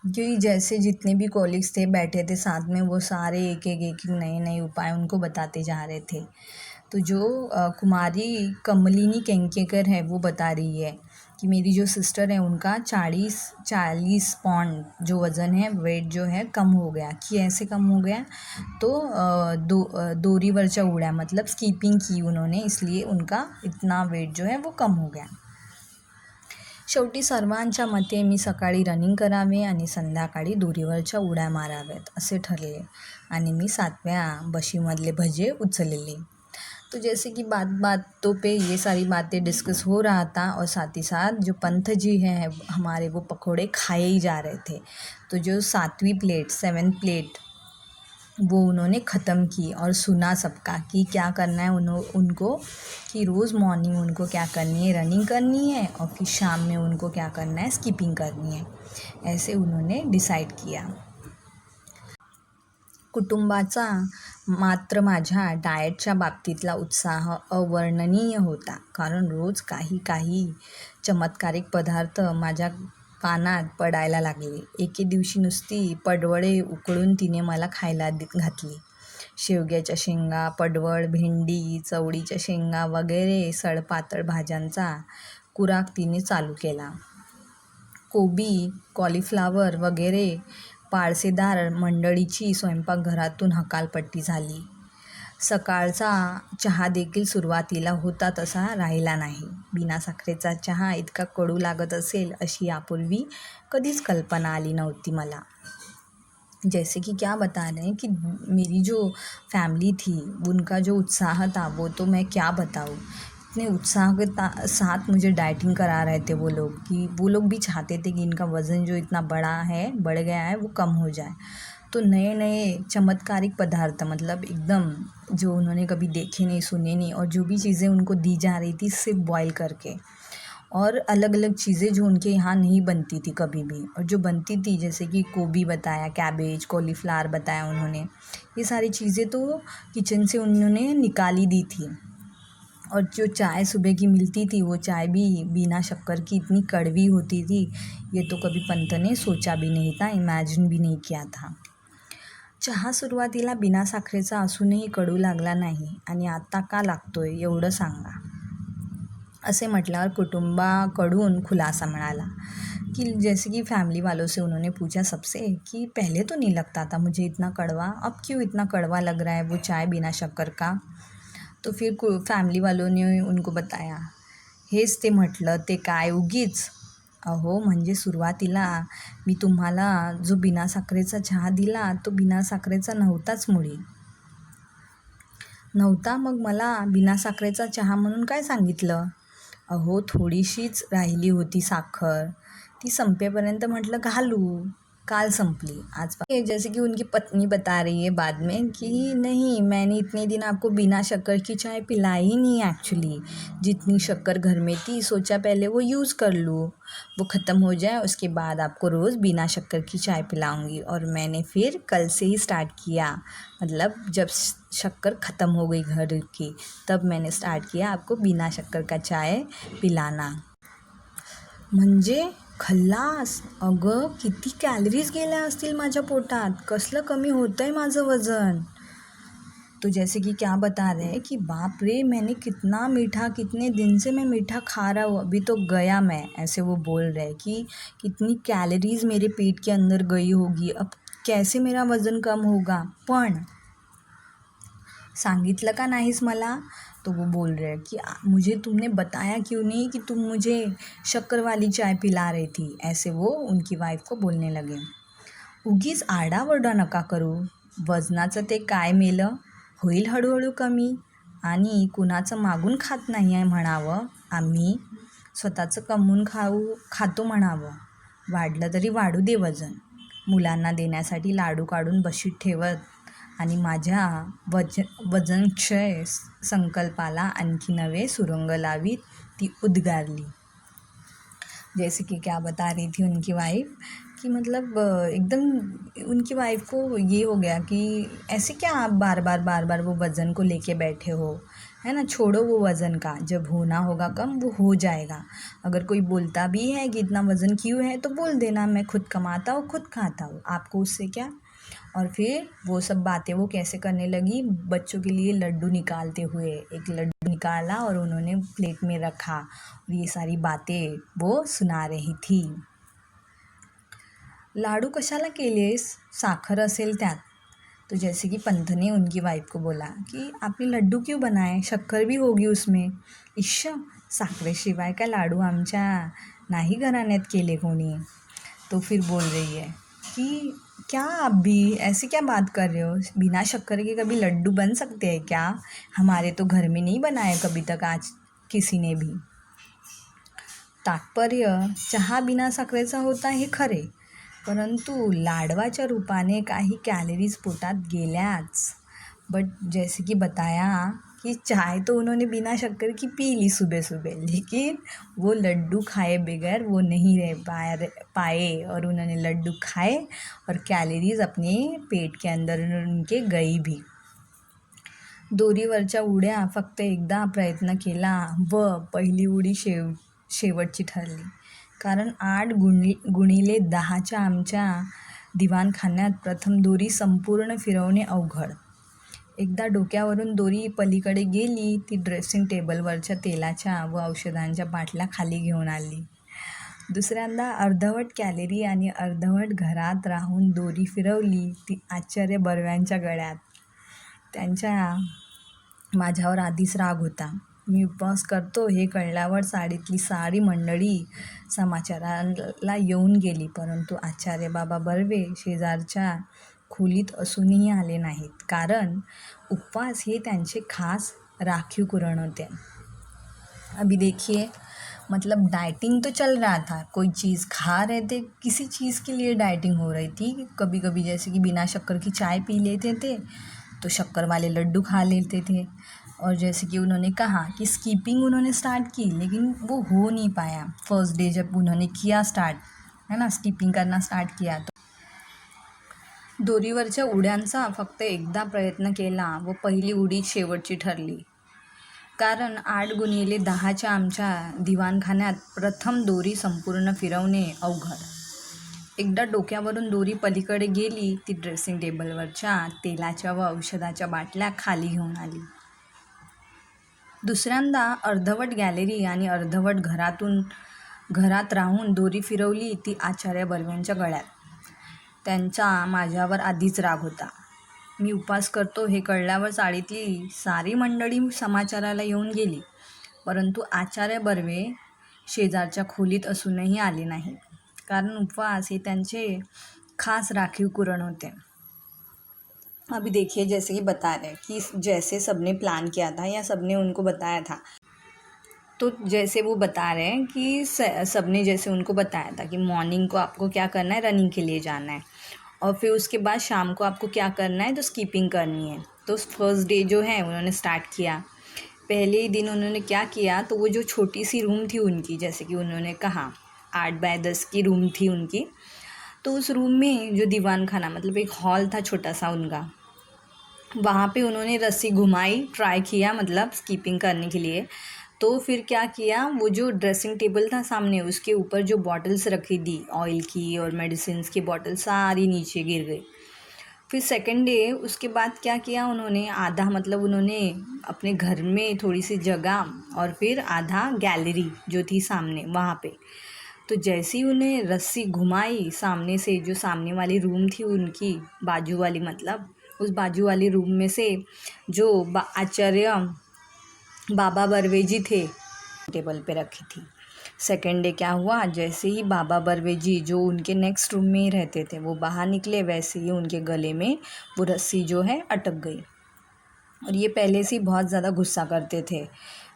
कि जैसे जितने भी कॉलीग्स थे बैठे थे साथ में, वो सारे एक एक नए नए उपाय उनको बताते जा रहे थे। तो जो कुमारी कमलिनी केंकेकर है वो बता रही है कि मेरी जो सिस्टर है उनका 40 पौंड जो वज़न है, वेट जो है कम हो गया। कि ऐसे कम हो गया, तो दोरीवरच्या उड्या मतलब स्कीपिंग की उन्होंने, इसलिए उनका इतना वेट जो है वो कम हो गया। शेवटी सर्वांच्या मते मी सकाळी रनिंग करावे आणि संध्याकाळी दोरीवरच्या उड्या माराव्यात असे ठरले आणि मी 7व्या बशीमधले भजे उचलले। तो जैसे कि बातों पे ये सारी बातें डिस्कस हो रहा था, और साथ ही साथ जो पंथ जी हैं हमारे, वो पकोड़े खाए ही जा रहे थे। तो जो 7वीं प्लेट 7th प्लेट वो उन्होंने ख़त्म की और सुना सबका कि क्या करना है उनको, कि रोज़ मॉर्निंग उनको क्या करनी है, रनिंग करनी है, और फिर शाम में उनको क्या करना है, स्किपिंग करनी है। ऐसे उन्होंने डिसाइड किया। कुटुंबाचा मात्र माझ्या डाएटच्या बाबतीतला उत्साह अवर्णनीय होता, कारण रोज काही काही चमत्कारिक पदार्थ माझ्या पानात पडायला लागले। एके दिवशी नुसती पडवळे उकळून तिने मला खायला घातली। शेवग्याच्या शेंगा, पडवळ, भेंडी, चवळीच्या शेंगा वगैरे सडपातळ भाज्यांचा खुराक तिने चालू केला. कोबी, कॉलीफ्लॉवर वगैरे पाळसेदार मंडळीची स्वयंपाकघरातून हकालपट्टी झाली. सकाळचा चहा देखील सुरुवातीला होता तसा राहिला नाही. बिना साखरेचा चहा इतका कडू लागत असेल अशी यापूर्वी कधीच कल्पना आली नव्हती मला. जैसे कि क्या बता रहे हैं कि मेरी जो फैमिली थी उनका जो उत्साह था वो तो मैं क्या बताऊँ. इतने उत्साह के साथ मुझे डाइटिंग करा रहे थे वो लोग, कि वो लोग भी चाहते थे कि इनका वज़न जो इतना बढ़ गया है वो कम हो जाए. तो नए नए चमत्कारिक पदार्थ, मतलब एकदम जो उन्होंने कभी देखे नहीं सुने नहीं, और जो भी चीज़ें उनको दी जा रही थी सिर्फ बॉईल करके, और अलग अलग चीज़ें जो उनके यहाँ नहीं बनती थी कभी भी, और जो बनती थी जैसे कि गोभी बताया, कैबेज, कॉलीफ्लावर बताया उन्होंने, ये सारी चीज़ें तो किचन से उन्होंने निकाली दी थी. और जो चाय सुबह की मिलती थी वो चाय भी बिना शक्कर की इतनी कड़वी होती थी, ये तो कभी पंत ने सोचा भी नहीं था, इमॅजिन भी नाही किया था. चहा सुरुवातीला बिना साखरेचा असूनही कडू लागला नाही, आणि आता का लागतोय एवढं सांगा, असे म्हटल्यावर कुटुंबाकडून खुलासा मिळाला. कि जैसे कि फैमिली वालों से उन्होंने पूछा सबसे कि पहले तो नहीं लगता था मुझे इतना कड़वा, अब क्यों इतना कड़वा लग रहा है वो चाय बिना शक्कर का. तो फिर फॅमिली वालोने उनको बताया, हेच ते म्हटलं ते काय उगीच. अहो म्हणजे सुरुवातीला मी तुम्हाला जो बिना साखरेचा चहा दिला तो बिना साखरेचा नव्हताच मुळी. नव्हता, मग मला बिना साखरेचा चहा म्हणून काय सांगितलं. अहो थोडीशीच राहिली होती साखर, ती संपेपर्यंत म्हटलं घालू, काल संपली आज. जैसे कि उनकी पत्नी बता रही है बाद में कि नहीं, मैंने इतने दिन आपको बिना शक्कर की चाय पिलाई ही नहीं एक्चुअली. जितनी शक्कर घर में थी सोचा पहले वो यूज़ कर लूँ, वो ख़त्म हो जाए उसके बाद आपको रोज़ बिना शक्कर की चाय पिलाऊंगी. और मैंने फिर कल से ही स्टार्ट किया, मतलब जब शक्कर ख़त्म हो गई घर की तब मैंने स्टार्ट किया आपको बिना शक्कर का चाय पिलाना. म्हणजे खल्लास. अगं किती कॅलरीज गेल्या असतील माझ्या पोटात, कसलं कमी होतं आहे माझं वजन. तो जैसे कि क्या बता रहे हैं कि बाप रे, मैंने कितना मीठा, कितने दिन से मैं मीठा खा रहा हूँ, अभी तो गया मैं, ऐसे वो बोल रहे हैं कि कितनी कैलोरीज मेरे पेट के अंदर गई होगी, अब कैसे मेरा वज़न कम होगा. पण सांगितलं का नाहीस मला. तो वो बोल रहे हैं कि मुझे तुमने बताया क्यों नहीं कि तुम मुझे शक्कर वाली चाय पिला रही थी, ऐसे वो उनकी वाईफ को बोलने लगे. उगीच आरडाओरडा नका करू, वजनाचं ते काय मेलं, होईल हळूहळू कमी. आणि कुणाचं मागून खात नाही आहे म्हणावं, आम्ही स्वतःचं कमवून खातो म्हणावं. वाढलं तरी वाढू दे वजन. मुलांना देण्यासाठी लाडू काढून बशीत ठेवत आणि माझ्या वजनक्षय संकल्पाला आणखी नवे सुरंग लावीत ती उद्गारली. जैसे कि क्या बता रही थी उनकी वाइफ कि मतलब एकदम उनकी वाइफ को ये हो गया कि ऐसे क्या आप बार बार वो वज़न को लेके बैठे हो, है ना, छोड़ो वो वज़न का, जब होना होगा कम वो हो जाएगा. अगर कोई बोलता भी है कि इतना वज़न क्यों है तो बोल देना, मैं खुद कमाता हूँ खुद खाता हूँ, आपको उससे क्या. और फिर वो सब बातें वो कैसे करने लगी, बच्चों के लिए लड्डू निकालते हुए, एक लड्डू निकाला और उन्होंने प्लेट में रखा, और ये सारी बातें वो सुना रही थी. लाडू कशाला केलेस, साखर असेल त्यात. तो जैसे कि पंथ ने उनकी वाइफ को बोला कि आपने लड्डू क्यों बनाए, शक्कर भी होगी उसमें. इश्श, साखरेशिवाय काय लाडू आमच्या नाही घराण्यात केले कोणी. तो फिर बोल रही है कि क्या आप भी ऐसे क्या बात कर रहे हो, बिना शक्कर के कभी लड्डू बन सकते हैं क्या, हमारे तो घर में नहीं बनाए कभी तक आज किसी ने भी. तात्पर्य, चहा बिना साखरेचा होता हे खरे, परंतु लाडवाच्या रूपाने काही कॅलरीज पोटात गेल्याच. बट जैसे कि बताया कि चाय तो उन्होंने बिना शक्कर की पी ली सुबह सुबह, लेकिन वो लड्डू खाए बगैर वो नहीं रह पाए, और उन्होंने लड्डू खाए और कैलोरीज अपने पेट के अंदर उनके गई भी. दोरीवरच्या उड्या फक्त एकदा प्रयत्न केला व पहिली उडी शेवटची ठरली. कारण 8 गुणिले 10च्या आमच्या दिवाणखान्यात प्रथम दोरी संपूर्ण फिरवणे अवघड. एकदा डोक्यावरून दोरी पलीकडे गेली ती ड्रेसिंग टेबलवरच्या तेलाच्या व औषधांच्या बाटल्या खाली घेऊन आली. दुसऱ्यांदा अर्धवट कॅलरी आणि अर्धवट घरात राहून दोरी फिरवली ती आचार्य बर्व्यांच्या गळ्यात. त्यांच्या माझ्यावर आधीच राग होता. मी उपवास करतो हे कळल्यावर साडीतली सारी मंडळी समाचाराला येऊन गेली, परंतु आचार्य बाबा बर्वे शेजारच्या खोलीत असूनही आले नाहीत, कारण उपवास हे त्यांचे खास राखीव कुरण होते. अभी देखिए, मतलब डाइटिंग तो चल रहा था, कोई चीज़ खा रहे थे, किसी चीज़ के लिए डाइटिंग हो रही थी. कभी कभी जैसे कि बिना शक्कर की चाय पी लेते थे तो शक्कर वाले लड्डू खा लेते थे. और जैसे कि उन्होंने कहा कि स्कीपिंग उन्होंने स्टार्ट की, लेकिन वो हो नहीं पाया. फर्स्ट डे जब उन्होंने किया स्टार्ट, है ना, स्कीपिंग करना स्टार्ट किया, तो दोरीवरच्या उड्यांचा फक्त एकदा प्रयत्न केला व पहिली उडी शेवटची ठरली. कारण 8x10च्या आमच्या दिवाणखान्यात प्रथम दोरी संपूर्ण फिरवणे अवघड. एकदा डोक्यावरून दोरी पलीकडे गेली ती ड्रेसिंग टेबलवरच्या तेलाच्या व औषधाच्या बाटल्या खाली घेऊन आली. दुसऱ्यांदा अर्धवट गॅलरी आणि अर्धवट घरात राहून दोरी फिरवली ती आचार्य बर्व्यांच्या गळ्यात. त्यांचा माझ्यावर आधीच राग होता. मी उपवास करतो हे कळल्यावर साडीतली सारी मंडळी समाचाराला येऊन गेली, परंतु आचार्य बर्वे शेजारच्या खोलीत असूनही आले नाहीत, कारण उपवास हे त्यांचे खास राखीव कुरण होते. अभी देखिए, जैसे कि बता रहे कि जैसे सबने प्लान किया था या सबने उनको बताया था, तो जैसे वो बता रहे हैं कि सबने जैसे उनको बताया था कि मॉर्निंग को आपको क्या करना है, रनिंग के लिए जाना है, और फिर उसके बाद शाम को आपको क्या करना है, तो स्कीपिंग करनी है. तो फर्स्ट डे जो है उन्होंने स्टार्ट किया. पहले ही दिन उन्होंने क्या किया, तो वो जो छोटी सी रूम थी उनकी, जैसे कि उन्होंने कहा 8x10 की रूम थी उनकी, तो उस रूम में जो दीवान खाना मतलब एक हॉल था छोटा सा उनका, वहाँ पे उन्होंने रस्सी घुमाई, ट्राई किया मतलब स्कीपिंग करने के लिए. तो फिर क्या किया, वो जो ड्रेसिंग टेबल था सामने, उसके ऊपर जो बॉटल्स रखी थी ऑयल की और मेडिसिन की बॉटल सारी नीचे गिर गई. फिर सेकंड डे उसके बाद क्या किया उन्होंने, आधा मतलब उन्होंने अपने घर में थोड़ी सी जगह और फिर आधा गैलरी जो थी सामने वहाँ पे. तो जैसे ही उन्हें रस्सी घुमाई सामने से, जो सामने वाली रूम थी उनकी बाजू वाली, मतलब उस बाजू वाली रूम में से जो आचार्य बाबा बर्वे जी थे टेबल पे रखी थी. सेकेंड डे क्या हुआ, जैसे ही बाबा बर्वे जी जो उनके नेक्स्ट रूम में ही रहते थे वो बाहर निकले, वैसे ही उनके गले में वो रस्सी जो है अटक गई. और ये पहले से ही बहुत ज़्यादा गुस्सा करते थे.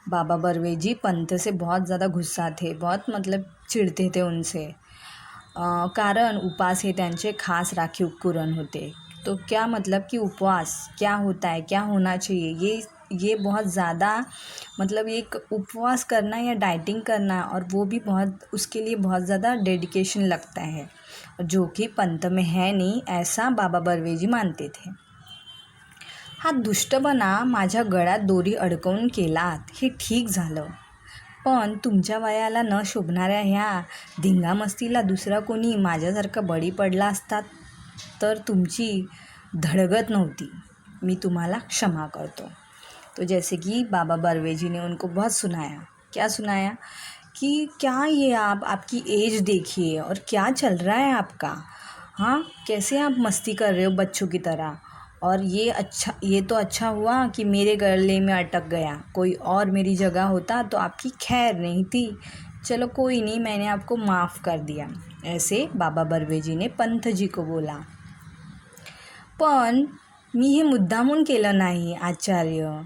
बाबा बर्वे जी पंथ से बहुत ज़्यादा गुस्सा थे, बहुत मतलब चिढ़ते थे उनसे, कारण उपवास हे त्यांचे खास राखीव कुरण होते. तो क्या मतलब कि उपवास क्या होता है, क्या होना चाहिए, ये बहुत ज़्यादा मतलब एक उपवास करना या डाइटिंग करना, और वो भी बहुत, उसके लिए बहुत ज़्यादा डेडिकेशन लगता है, जो कि पंथ में है नहीं, ऐसा बाबा बर्वे जी मानते थे. हा दुष्टपणा माझ्या गळ्यात दोरी अडकवून केलात हे ठीक झालं, पण तुमच्या वयाला न शोभणाऱ्या ह्या धिंगामस्तीला दुसरा कोणी माझ्यासारखा बळी पडला असतात तर तुमची धडगत नव्हती. मी तुम्हाला क्षमा करतो. तो जैसे कि बाबा बर्वे जी ने उनको बहुत सुनाया. क्या सुनाया कि क्या ये आपकी एज देखिए और क्या चल रहा है आपका, हाँ, कैसे आप मस्ती कर रहे हो बच्चों की तरह, और ये तो अच्छा हुआ कि मेरे गले में अटक गया, कोई और मेरी जगह होता तो आपकी खैर नहीं थी, चलो कोई नहीं, मैंने आपको माफ़ कर दिया. ऐसे बाबा बर्वे जी ने पंथ जी को बोला. पण मी हे मुद्दामून केलं नाही आचार्य,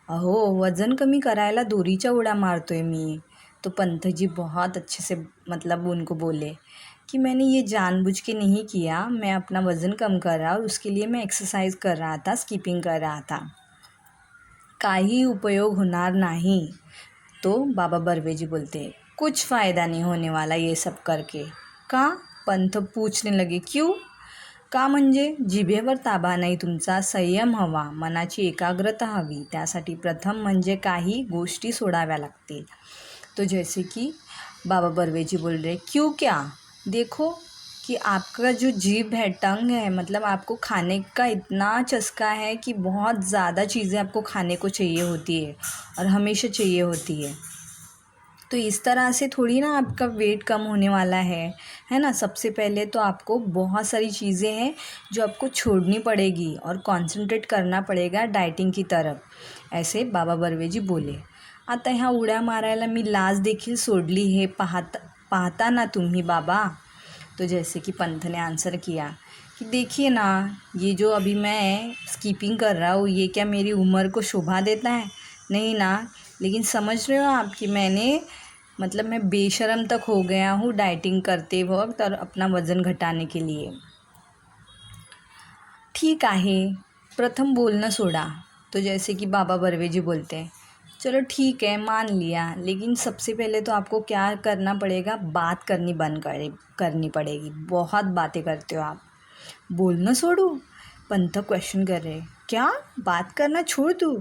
अहो वज़न कमी करायला दोरीच्या उड्या मारतोय मी. तो पंथ जी बहुत अच्छे से मतलब उनको बोले कि मैंने ये जानबूझ के नहीं किया, मैं अपना वज़न कम कर रहा और उसके लिए मैं एक्सरसाइज कर रहा था, स्कीपिंग कर रहा था, काही उपयोग होणार नहीं. तो बाबा बर्वे जी बोलते कुछ फ़ायदा नहीं होने वाला ये सब करके. का, पंथ पूछने लगे क्यों. का म्हणजे जिभेवर ताबा नाही तुमचा, संयम हवा, मनाची एकाग्रता हवी, त्यासाठी प्रथम म्हणजे काही गोष्टी सोडाव्या लागतील. तो जैसे कि बाबा बर्वे जी बोल रहे क्यों, क्या देखो कि आपका जो जीभ है, टंग है, मतलब आपको खाने का इतना चस्का है कि बहुत ज़्यादा चीज़ें आपको खाने को चाहिए होती है और हमेशा चाहिए होती है। तो इस तरह से थोड़ी ना आपका वेट कम होने वाला है ना। सबसे पहले तो आपको बहुत सारी चीज़ें हैं जो आपको छोड़नी पड़ेगी और कंसंट्रेट करना पडेगा डायटिंग की तरफ, ऐसे बाबा बर्वेजी बोले. आता ह्या उड्या मारायला मी लाज देखील सोडली हे पाहता ना तुम्ही बाबा. तो जैसे कि पंथ ने आंसर किया कि देखिए ना, ये जो अभी मैं स्कीपिंग कर रहा हूँ ये क्या मेरी उम्र को शोभा देता है? नहीं ना. लेकिन समझ रहे हो आप कि मतलब मैं बेशर्म तक हो गया हूँ डाइटिंग करते वक्त और अपना वज़न घटाने के लिए. ठीक आहे, प्रथम बोलणं सोडा. तो जैसे कि बाबा बर्वेजी बोलते हैं, चलो ठीक है मान लिया, लेकिन सबसे पहले तो आपको क्या करना पड़ेगा, बात करनी पड़ेगी. बहुत बातें करते हो आप. बोलणं सोडू? पंथ क्वेश्चन कर रहे. क्या बात करना छोड तू?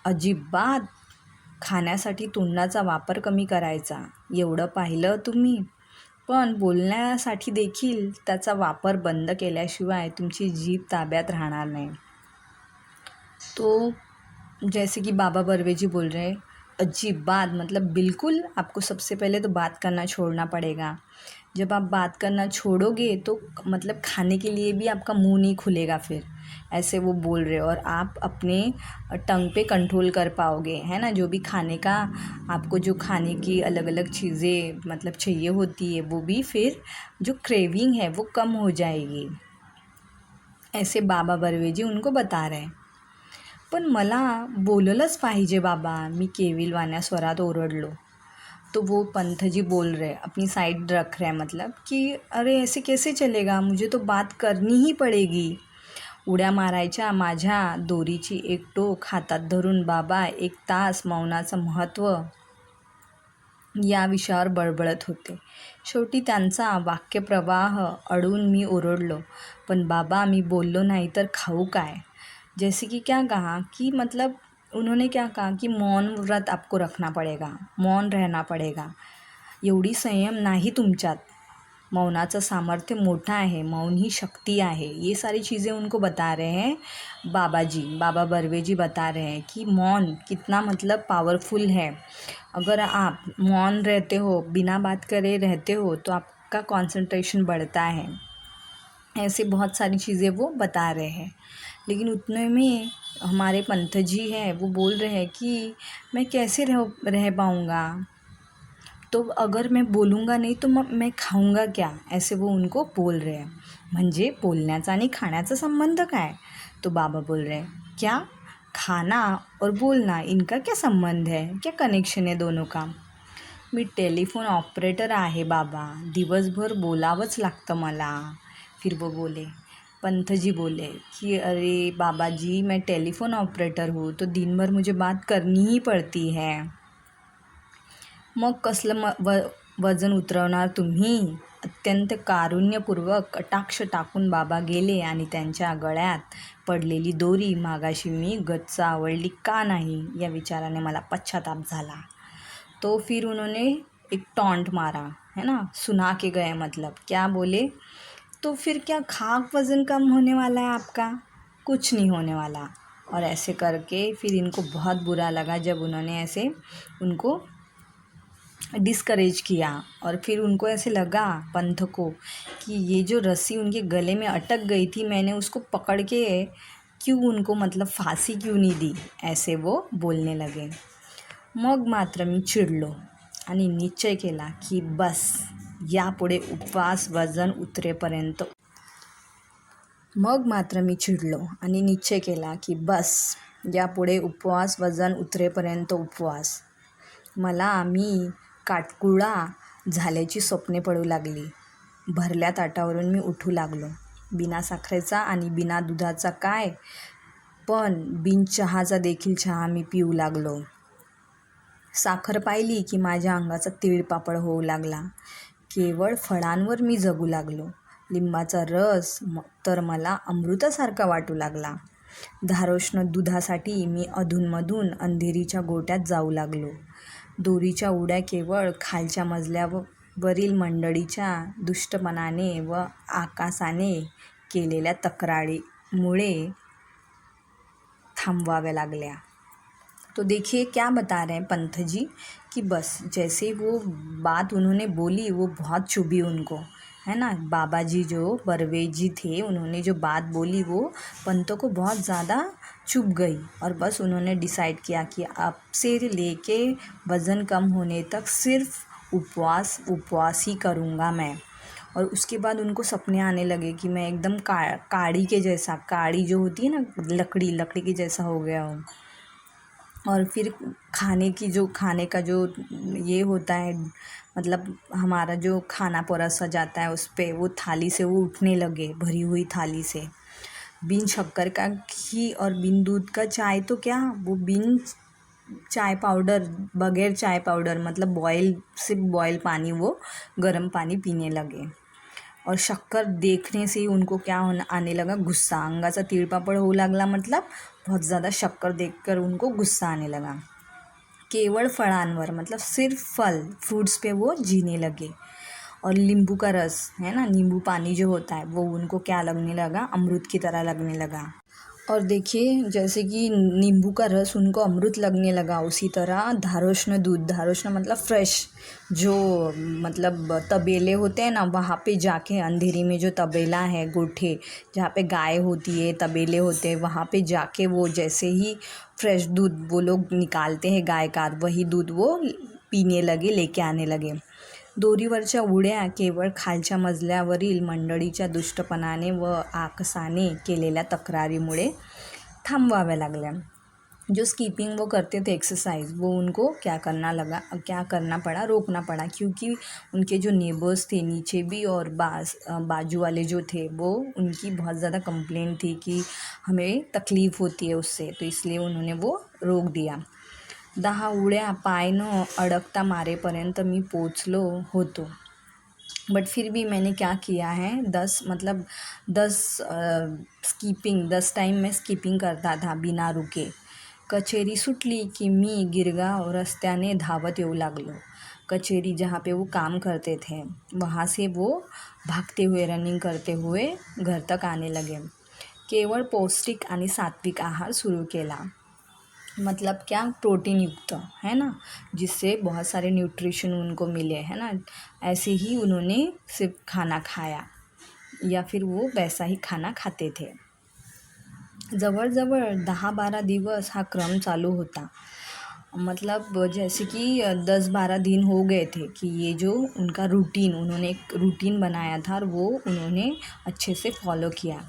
अजिबात. खाण्यासाठी तोंडाचा वापर कमी करायचा, एवढं पाहिलं तुम्ही. पण बोलण्यासाठी देखील त्याचा वापर बंद केल्याशिवाय तुमची जीभ ताब्यात राहणार नाही. तो जैसे कि बाबा बर्वेजी बोल रहे हैं, अजीबात मतलब बिल्कुल आपको सबसे पहले तो बात करना छोड़ना पड़ेगा. जब आप बात करना छोड़ोगे तो मतलब खाने के लिए भी आपका मुंह नहीं खुलेगा फिर, ऐसे वो बोल रहे हो. और आप अपने टंग पे कंट्रोल कर पाओगे, है ना. जो भी खाने का आपको जो खाने की अलग अलग चीज़ें मतलब चाहिए होती है वो भी फिर जो क्रेविंग है वो कम हो जाएगी, ऐसे बाबा बर्वेजी उनको बता रहे हैं. पण मला बोललंच पाहिजे बाबा, मी केविलवाण्या स्वरात ओरडलो. तो वो पंथ जी बोल रहे, अपनी साइड रख रहे हैं, मतलब कि अरे ऐसे कैसे चलेगा, मुझे तो बात करनी ही पडेगी. उड्या मारायच्या माझ्या दोरीची एक टोक हातात धरून बाबा 1 तास मौनाचं महत्त्व या विषयावर बळबळत होते. शेवटी त्यांचा वाक्यप्रवाह अडवून मी ओरडलो, पण बाबा मी बोललो नाही तर खाऊ काय. जैसे कि क्या कहा कि मतलब उन्होंने क्या कहा कि मौन व्रत आपको रखना पड़ेगा, मौन रहना पड़ेगा. एवढी संयम नाही तुमच्यात. मौनाचं सामर्थ्य मोठा आहे, मौन ही शक्ति आहे. ये सारी चीज़ें उनको बता रहे हैं बाबा बर्वेजी बता रहे हैं कि मौन कितना मतलब पावरफुल है. अगर आप मौन रहते हो, बिना बात करे रहते हो तो आपका कंसंट्रेशन बढ़ता है. ऐसे बहुत सारी चीज़ें वो बता रहे हैं. लेकिन उतने में हमारे पंथ जी हैं वो बोल रहे हैं कि मैं कैसे रह पाऊँगा, तो अगर मैं बोलूँगा नहीं तो मैं खाऊँगा क्या, ऐसे वो उनको बोल रहे हैं. म्हणजे बोलण्याचा आणि खाण्याचा संबंध काय. तो बाबा बोल रहे हैं, क्या खाना और बोलना इनका क्या संबंध है, क्या कनेक्शन है दोनों का. मी टेलिफोन ऑपरेटर आहे बाबा, दिवसभर बोलावंच लागतं मला. फिर वो बोले, पंथ जी बोले कि अरे बाबा जी मैं टेलीफोन ऑपरेटर हूँ तो दिन भर मुझे बात करनी ही पड़ती है. मग कसलं वजन उतरवणार तुम्ही. अत्यंत कारुण्यपूर्वक कटाक्ष टाकून बाबा गेले आणि त्यांच्या गळ्यात पडलेली दोरी मागाशी मी गच्च आवळली का नाही या विचाराने मला पश्चाताप झाला. तो फिर उन्होंने एक टॉन्ट मारा, है ना, सुना के गए. मतलब क्या बोले, तो फिर क्या खाक वज़न कम होने वाला है आपका, कुछ नहीं होने वाला. और ऐसे करके फिर इनको बहुत बुरा लगा जब उन्होंने ऐसे उनको डिस्करेज किया. और फिर उनको ऐसे लगा पंथ को कि ये जो रस्सी उनके गले में अटक गई थी, मैंने उसको पकड़ के क्यों उनको मतलब फांसी क्यों नहीं दी, ऐसे वो बोलने लगे. मग मात्र मी चिडलो आणि निश्चय केला की बस यापुढे उपवास वजन उतरेपर्यंत. मग मात्र मी चिडलो आणि निश्चय केला की बस यापुढे उपवास वजन उतरेपर्यंत उपवास. मी काटकुळा झाल्याची स्वप्ने पडू लागली. भरल्या ताटावरून मी उठू लागलो. बिना साखरेचा आणि बिना दुधाचा काय, पण बिन चहाचा देखील चहा मी पिऊ लागलो. साखर पाहिली की माझ्या अंगाचा तीळपापड होऊ लागला. केवळ फळांवर मी जगू लागलो. लिंबाचा रस तर मला अमृतासारखा वाटू लागला. धारोष्ण दुधासाठी मी अधूनमधून अंधेरीच्या गोट्यात जाऊ लागलो. दोरीच्या उड्या केवळ खालच्या मजल्यावर वरील मंडळीच्या दुष्टपणाने व आकाशाने केलेल्या तक्रारीमुळे थांबवाव्या लागल्या। तो देखिए क्या बता रहे हैं पंत जी कि बस जैसे वो बात उन्होंने बोली वो बहुत चुभी उनको, है ना। बाबा जी जो बर्वे जी थे उन्होंने जो बात बोली वो पंतों को बहुत ज़्यादा चुभ गई और बस उन्होंने डिसाइड किया कि अब से लेके वज़न कम होने तक सिर्फ उपवास ही करूँगा मैं। और उसके बाद उनको सपने आने लगे कि मैं एकदम काड़ी के जैसा, काड़ी जो होती है ना लकड़ी के जैसा हो गया हूँ। और फिर खाने का जो ये होता है, मतलब हमारा जो खाना परोसा जाता है उस पे वो थाली से वो उठने लगे, भरी हुई थाली से। बिन शक्कर का घी और बिन दूध का चाय तो क्या, वो बिन चाय पाउडर, बगैर चाय पाउडर, मतलब सिर्फ बॉयल पानी, वो गर्म पानी पीने लगे। और शक्कर देखने से ही उनको क्या आने लगा, गुस्सा, अंगाचा तिळपापड होऊ लागला, मतलब बहुत ज़्यादा शक्कर देखकर उनको गुस्सा आने लगा। केवल फळांवर, मतलब सिर्फ फल, फ्रूट्स पे वो जीने लगे। और नींबू का रस है ना, नींबू पानी जो होता है वो उनको क्या लगने लगा, अमृत की तरह लगने लगा। और देखिए जैसे कि नींबू का रस उनको अमृत लगने लगा, उसी तरह धारोष्ण दूध, धारोष्ण मतलब फ्रेश, जो मतलब तबेले होते हैं ना, वहाँ पे जाके अंधेरी में जो तबेला है, गोठे जहाँ पे गाय होती है, तबेले होते हैं, वहाँ पे जाके वो जैसे ही फ्रेश दूध वो लोग निकालते हैं गाय का, वही दूध वो पीने लगे, लेके आने लगे। दोरीवरच्या उड्या केवळ खालच्या मजल्यावरील मंडळीच्या दुष्टपणाने व आकसाने केलेल्या तक्रारीमुळे थांबवाव्या लागल्या। जो स्कीपिंग वो करते थे, एक्सरसाइज, वो उनको क्या करना पड़ा, रोकना पड़ा, क्योंकि उनके जो नेबर्स थे नीचे भी और बाजू वाले जो थे वो, उनकी बहुत ज़्यादा कंप्लेंट थी कि हमें तकलीफ़ होती है उससे, तो इसलिए उन्होंने वो रोक दिया। 10 उड्या पाय न अडकता मारेपर्यंत मी पोचलो होतो, बट फिर भी मैंने क्या किया है, 10 टाइम मैं स्कीपिंग करता था बिना रुके। कचेरी सुटली की मी गिरगाव रस्त्याने धावत येऊ लागलो। कचेरी जहाँ पे वो काम करते थे वहाँ से वो भागते हुए, रनिंग करते हुए घर तक आने लगे। केवळ पौष्टिक आणि सात्विक आहार सुरू केला, मतलब क्या, प्रोटीन युक्त, है ना, जिससे बहुत सारे न्यूट्रिशन उनको मिले, है ना। ऐसे ही उन्होंने सिर्फ खाना खाया या फिर वो वैसा ही खाना खाते थे। जवळजवळ 10-12 दिवस हा क्रम चालू होता, मतलब जैसे कि 10-12 दिन हो गए थे कि ये जो उनका रूटीन, उन्होंने एक रूटीन बनाया था और वो उन्होंने अच्छे से फॉलो किया।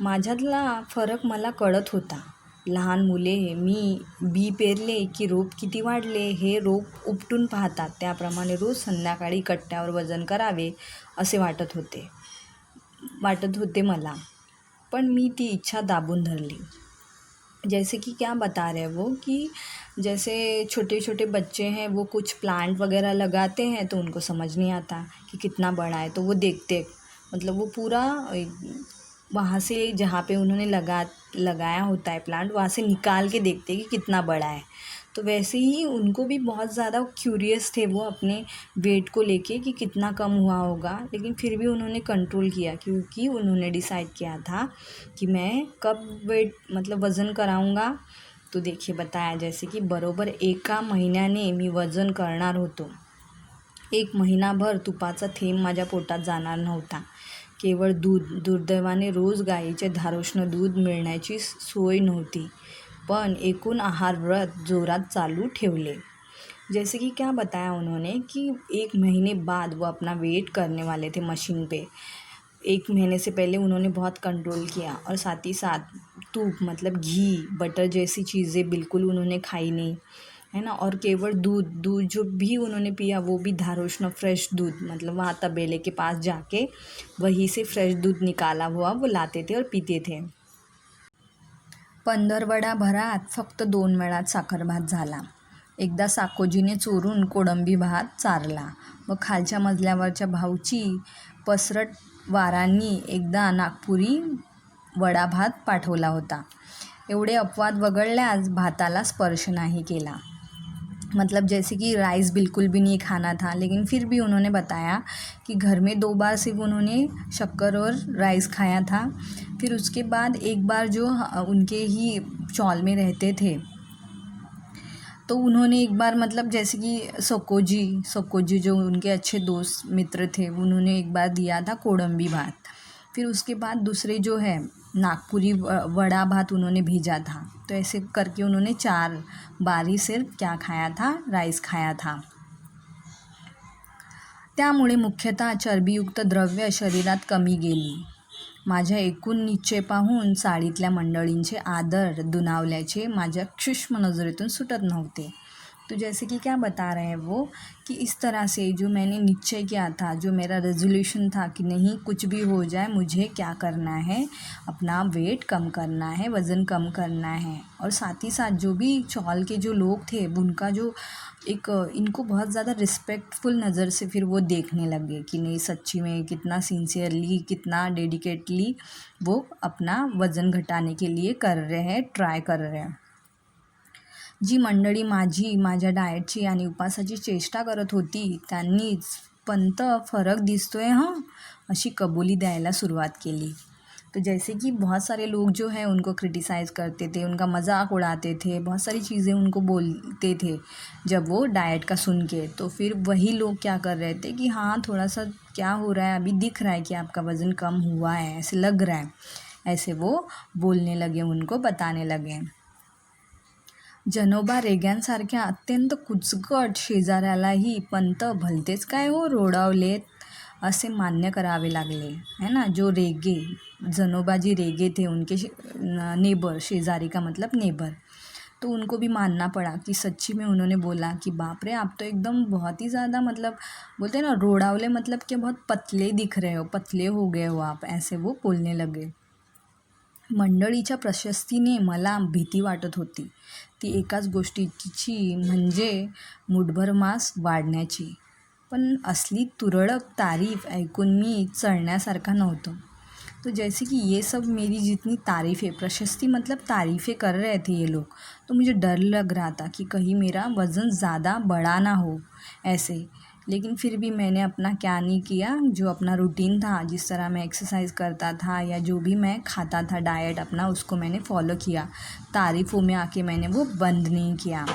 माझ्यातला फरक मला कळत होता। लहान मुले मी बी पेरले की रोप किती वाढले हे रोप उपटून पाहतात, त्याप्रमाणे रोज संध्याकाळी कट्ट्यावर वजन करावे असे वाटत होते मला, पण मी ती इच्छा दाबून धरली। जैसे कि क्या बता रहे हैं वो कि जैसे छोटे छोटे बच्चे हैं, वो कुछ प्लांट वगैरह लगाते हैं तो उनको समझ नहीं आता कि कितना बड़ा है, तो वो देखते, मतलब वो पूरा वहाँ से जहाँ पे उन्होंने लगाया होता है प्लांट, वहाँ से निकाल के देखते कि कितना बड़ा है। तो वैसे ही उनको भी बहुत ज़्यादा क्यूरियस थे वो अपने वेट को लेके कि कितना कम हुआ होगा, लेकिन फिर भी उन्होंने कंट्रोल किया, क्योंकि उन्होंने डिसाइड किया था कि मैं कब मतलब वज़न कराऊंगा। तो देखिए बताया जैसे कि बरोबर 1 महिन्याने मी वजन करणार होतो। 1 महिनाभर तुपाचा थेंब माझ्या पोटात जाणार नव्हता, केवळ दूध। दुर्दैवाने रोज गाईचे धारोष्ण दूध मिळण्याची सोय नव्हती, पण एकूण आहार व्रत जोरात चालू ठेवले। जैसे कि क्या बताया उन्होंने कि 1 महीने बाद वो अपना वेट करने वाले थे मशीन पे। 1 महीने से पहले उन्होंने बहुत कंट्रोल किया और साथ ही साथ दूध, मतलब घी, बटर जैसी चीज़ें बिल्कुल उन्होंने खाई नहीं, है ना। और केवल दूध जो भी उन्होंने पिया वो भी धारोष्ण फ्रेश दूध, मतलब वहाँ तबेले के पास जाके वहीं से फ्रेश दूध निकाला हुआ वो लाते थे और पीते थे। पंधरवड्याभरात फक्त 2 वेळात साखर भात झाला। एकदा साकोजीने चोरून कोळंबी भात चारला व खालच्या मजल्यावरच्या भाऊची पसरटवारांनी एकदा नागपुरी वडा भात पाठवला होता। एवढे अपवाद वगळल्यास भाताला स्पर्श नाही केला। मतलब जैसे कि राइस बिल्कुल भी नहीं खाना था, लेकिन फिर भी उन्होंने बताया कि घर में 2 बार सिर्फ उन्होंने शक्कर और राइस खाया था। फिर उसके बाद एक बार जो उनके ही चौल में रहते थे, तो उन्होंने एक बार मतलब जैसे कि सकोजी जो उनके अच्छे दोस्त मित्र थे, उन्होंने एक बार दिया था कोडम्बी भात। फिर उसके बाद दूसरे जो है नागपुरी वड़ा भात उन्होंने भेजा था। तो ऐसे करके उन्होंने 4 बार ही सिर्फ क्या खाया था, राइस खाया था। त्यामुळे मुख्यतः चरबीयुक्त द्रव्य शरीरात कमी गेली। माझ्या एकूण निश्चय पाहून चाळीतल्या मंडळींचे आदर दुणावल्याचे माझ्या सूक्ष्म नजरेतून सुटत नव्हते। तो जैसे कि क्या बता रहे हैं वो कि इस तरह से जो मैंने निश्चय किया था, जो मेरा रेजोल्यूशन था कि नहीं कुछ भी हो जाए मुझे क्या करना है, अपना वेट कम करना है, वज़न कम करना है। और साथ ही साथ जो भी चौल के जो लोग थे उनका जो एक इनको बहुत ज़्यादा रिस्पेक्टफुल नज़र से फिर वो देखने लगे कि नहीं सच्ची में कितना सिंसियरली, कितना डेडिकेटली वो अपना वज़न घटाने के लिए कर रहे हैं, ट्राय कर रहे हैं। जी मंडळी माझ्या डाएटची आणि उपासाची चेष्टा करत होती त्यांनीच पंत फरक दिसतोय हं, अशी कबुली द्यायला सुरुवात केली। तो जैसे कि बहुत सारे लोग जो है उनको क्रिटिसाइज़ करते थे, उनका मजाक उड़ाते थे, बहुत सारी चीज़ें उनको बोलते थे जब वो डाइट का सुन के। तो फिर वही लोग क्या कर रहे थे कि हाँ थोड़ा सा क्या हो रहा है, अभी दिख रहा है कि आपका वज़न कम हुआ है, ऐसे लग रहा है, ऐसे वो बोलने लगे, उनको बताने लगे। जनोबा रेग्यांसारख्या अत्यंत कुचकट शेजाऱ्यालाही पंत भलतेच काय हो रोडावलेत असे मान्य करावे लागले, है ना। जो रेगे जनोबाजी रेगे थे उनके नेबर, शेजारी का मतलब नेबर, तो उनको भी मानना पड़ा कि सच्ची में उन्होंने बोला कि बाप रे आप तो एकदम बहुत ही ज़्यादा मतलब बोलते हैं ना रोडावले, मतलब कि बहुत पतले दिख रहे हो, पतले हो गए हो आप, ऐसे वो बोलने लगे। मंडळीच्या प्रशस्तीने मला भीती वाटत होती, ती एकाच गोष्टीची म्हणजे मुठभर मांस वाढण्याची। पण असली तुरळक तारीफ ऐकून मी चढण्यासारखा नव्हतो। तो जैसे कि ये सब मेरी जितनी तारीफ़ें, प्रशस्ति मतलब तारीफ़ें कर रहे थे ये लोग, तो मुझे डर लग रहा था कि कहीं मेरा वज़न ज़्यादा बढ़ा ना हो ऐसे। लेकिन फिर भी मैंने अपना क्या नहीं किया, जो अपना रूटीन था, जिस तरह मैं एक्सरसाइज करता था या जो भी मैं खाता था डाइट अपना, उसको मैंने फॉलो किया। तारीफ़ों में आके मैंने वो बंद नहीं किया।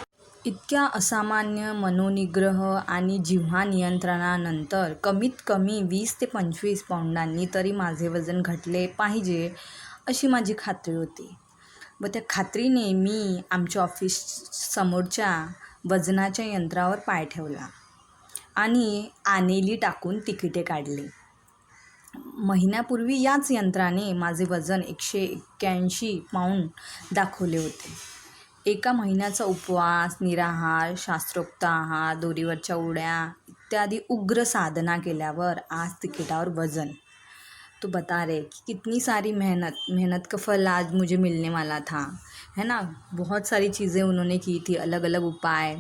इतक्या असामान्य मनोनिग्रह आणि जिव्हा नियंत्रणानंतर कमीत कमी 20 ते 25 पाऊंडांनी तरी माझे वजन घटले पाहिजे अशी माझी खात्री होती। व त्या खात्रीने मी आमच्या ऑफिस समोरच्या वजनाच्या यंत्रावर पाय ठेवला आणि आनेली टाकून तिकिटे काढली। महिन्यापूर्वी याच यंत्राने माझे वजन 181 पाऊंड दाखवले होते। एका महिन्याचा उपवास, निराहार, शास्त्रोक्त आहार, दोरीवरच्या उड्या इत्यादी उग्र साधना केल्यावर आज तिकिटावर वजन। तो बता रहे कि कितनी सारी मेहनत का फल आज मुझे मिलने वाला था, है ना। बहुत सारी चीज़ें उन्होंने की थी, अलग अलग उपाय,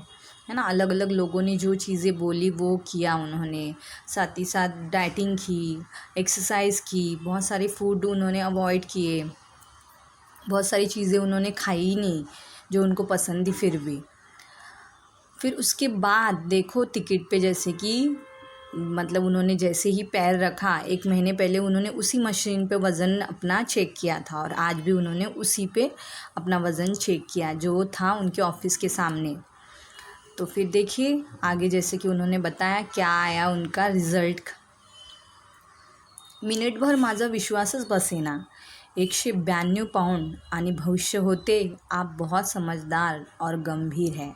है ना, अलग अलग लोगों ने जो चीज़ें बोली वो किया उन्होंने। साथ ही साथ डाइटिंग की, एक्सरसाइज की, बहुत सारे फूड उन्होंने अवॉइड किए, बहुत सारी चीज़ें उन्होंने खाई ही नहीं जो उनको पसंद थी। फिर उसके बाद देखो टिकट पे जैसे कि मतलब उन्होंने जैसे ही पैर रखा, 1 महीने पहले उन्होंने उसी मशीन पे वज़न अपना चेक किया था और आज भी उन्होंने उसी पे अपना वज़न चेक किया जो था उनके ऑफिस के सामने। तो फिर देखिए आगे जैसे कि उन्होंने बताया क्या आया उनका रिज़ल्ट। मिनिटभर माझा विश्वासच बसेना। 192 पाउंड आणि भविष्य होते आप बहुत समझदार और गंभीर हैं।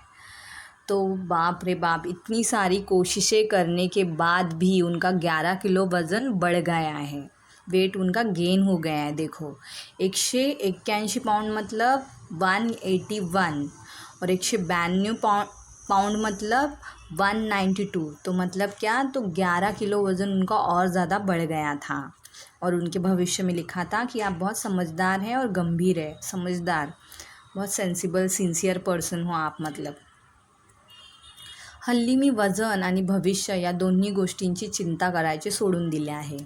तो बाप रे बाप, इतनी सारी कोशिशें करने के बाद भी उनका 11 किलो वज़न बढ़ गया है, वेट उनका गेन हो गया है। देखो 181 पाउंड मतलब 181 और 192 पाउंड मतलब 192, तो मतलब क्या, तो 11 किलो वज़न उनका और ज़्यादा बढ़ गया था। और उनके भविष्य में लिखा था कि आप बहुत समझदार हैं और गंभीर है, समझदार, बहुत सेंसिबल सिंसियर पर्सन हो आप मतलब। हल्ली मी वजन आणि भविष्य या दोन्ही गोष्टींची चिंता करायचे सोडून दिले आहे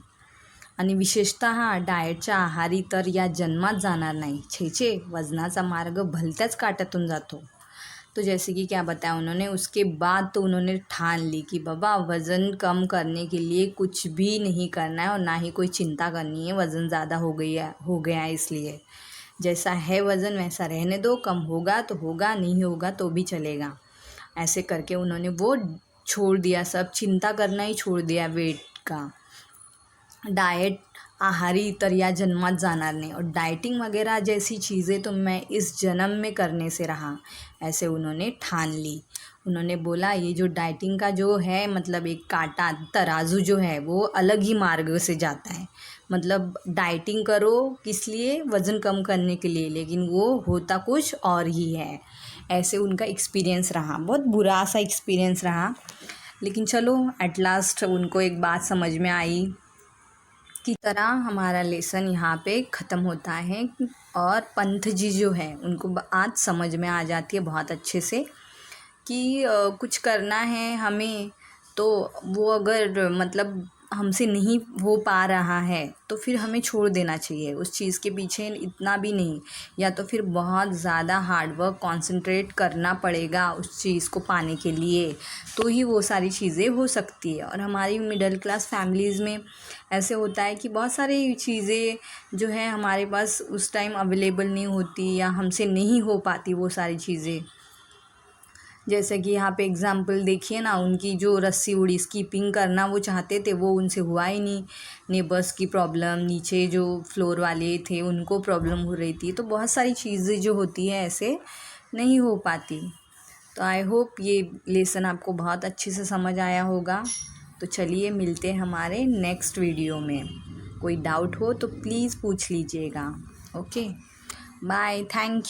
आणि विशेषतः डाएटच्या आहारी तर या जन्मात जाणार नाही। छे वजनाचा मार्ग भलत्याच काट्यातून जातो। तो जैसे कि क्या बताया उन्होंने, उसके बाद तो उन्होंने ठान ली कि बाबा वज़न कम करने के लिए कुछ भी नहीं करना है और ना ही कोई चिंता करनी है, वज़न ज़्यादा हो गया है इसलिए जैसा है वज़न वैसा रहने दो, कम होगा तो होगा, नहीं होगा तो भी चलेगा। ऐसे करके उन्होंने वो छोड़ दिया, सब चिंता करना ही छोड़ दिया वेट का। डाइट आहारी तर्या जन्मात जाणार नहीं और डाइटिंग वगैरह जैसी चीज़ें तो मैं इस जन्म में करने से रहा, ऐसे उन्होंने ठान ली। उन्होंने बोला ये जो डाइटिंग का जो है मतलब एक कांटा तराजू जो है वो अलग ही मार्ग से जाता है। मतलब डाइटिंग करो किस लिए, वज़न कम करने के लिए, लेकिन वो होता कुछ और ही है। ऐसे उनका एक्सपीरियंस रहा, बहुत बुरा सा एक्सपीरियंस रहा, लेकिन चलो एट लास्ट उनको एक बात समझ में आई की तरह हमारा लेसन यहाँ पे ख़त्म होता है। और पंथ जी जो है उनको आज समझ में आ जाती है बहुत अच्छे से कि कुछ करना है हमें, तो वो अगर मतलब हमसे नहीं हो पा रहा है तो फिर हमें छोड़ देना चाहिए, उस चीज़ के पीछे इतना भी नहीं, या तो फिर बहुत ज़्यादा हार्डवर्क कॉन्सेंट्रेट करना पड़ेगा उस चीज़ को पाने के लिए, तो ही वो सारी चीज़ें हो सकती है। और हमारी मिडिल क्लास फैमिलीज़ में ऐसे होता है कि बहुत सारी चीज़ें जो है हमारे पास उस टाइम अवेलेबल नहीं होती या हमसे नहीं हो पाती वो सारी चीज़ें। जैसे कि यहाँ पे एग्ज़ाम्पल देखिए ना, उनकी जो रस्सी उड़ी स्कीपिंग करना वो चाहते थे, वो उनसे हुआ ही नहीं। नेबर्स की प्रॉब्लम, नीचे जो फ्लोर वाले थे उनको प्रॉब्लम हो रही थी, तो बहुत सारी चीज़ें जो होती है ऐसे नहीं हो पाती। तो आई होप ये लेसन आपको बहुत अच्छे से समझ आया होगा। तो चलिए मिलते हैं हमारे नेक्स्ट वीडियो में। कोई डाउट हो तो प्लीज़ पूछ लीजिएगा। Okay, bye, thank you.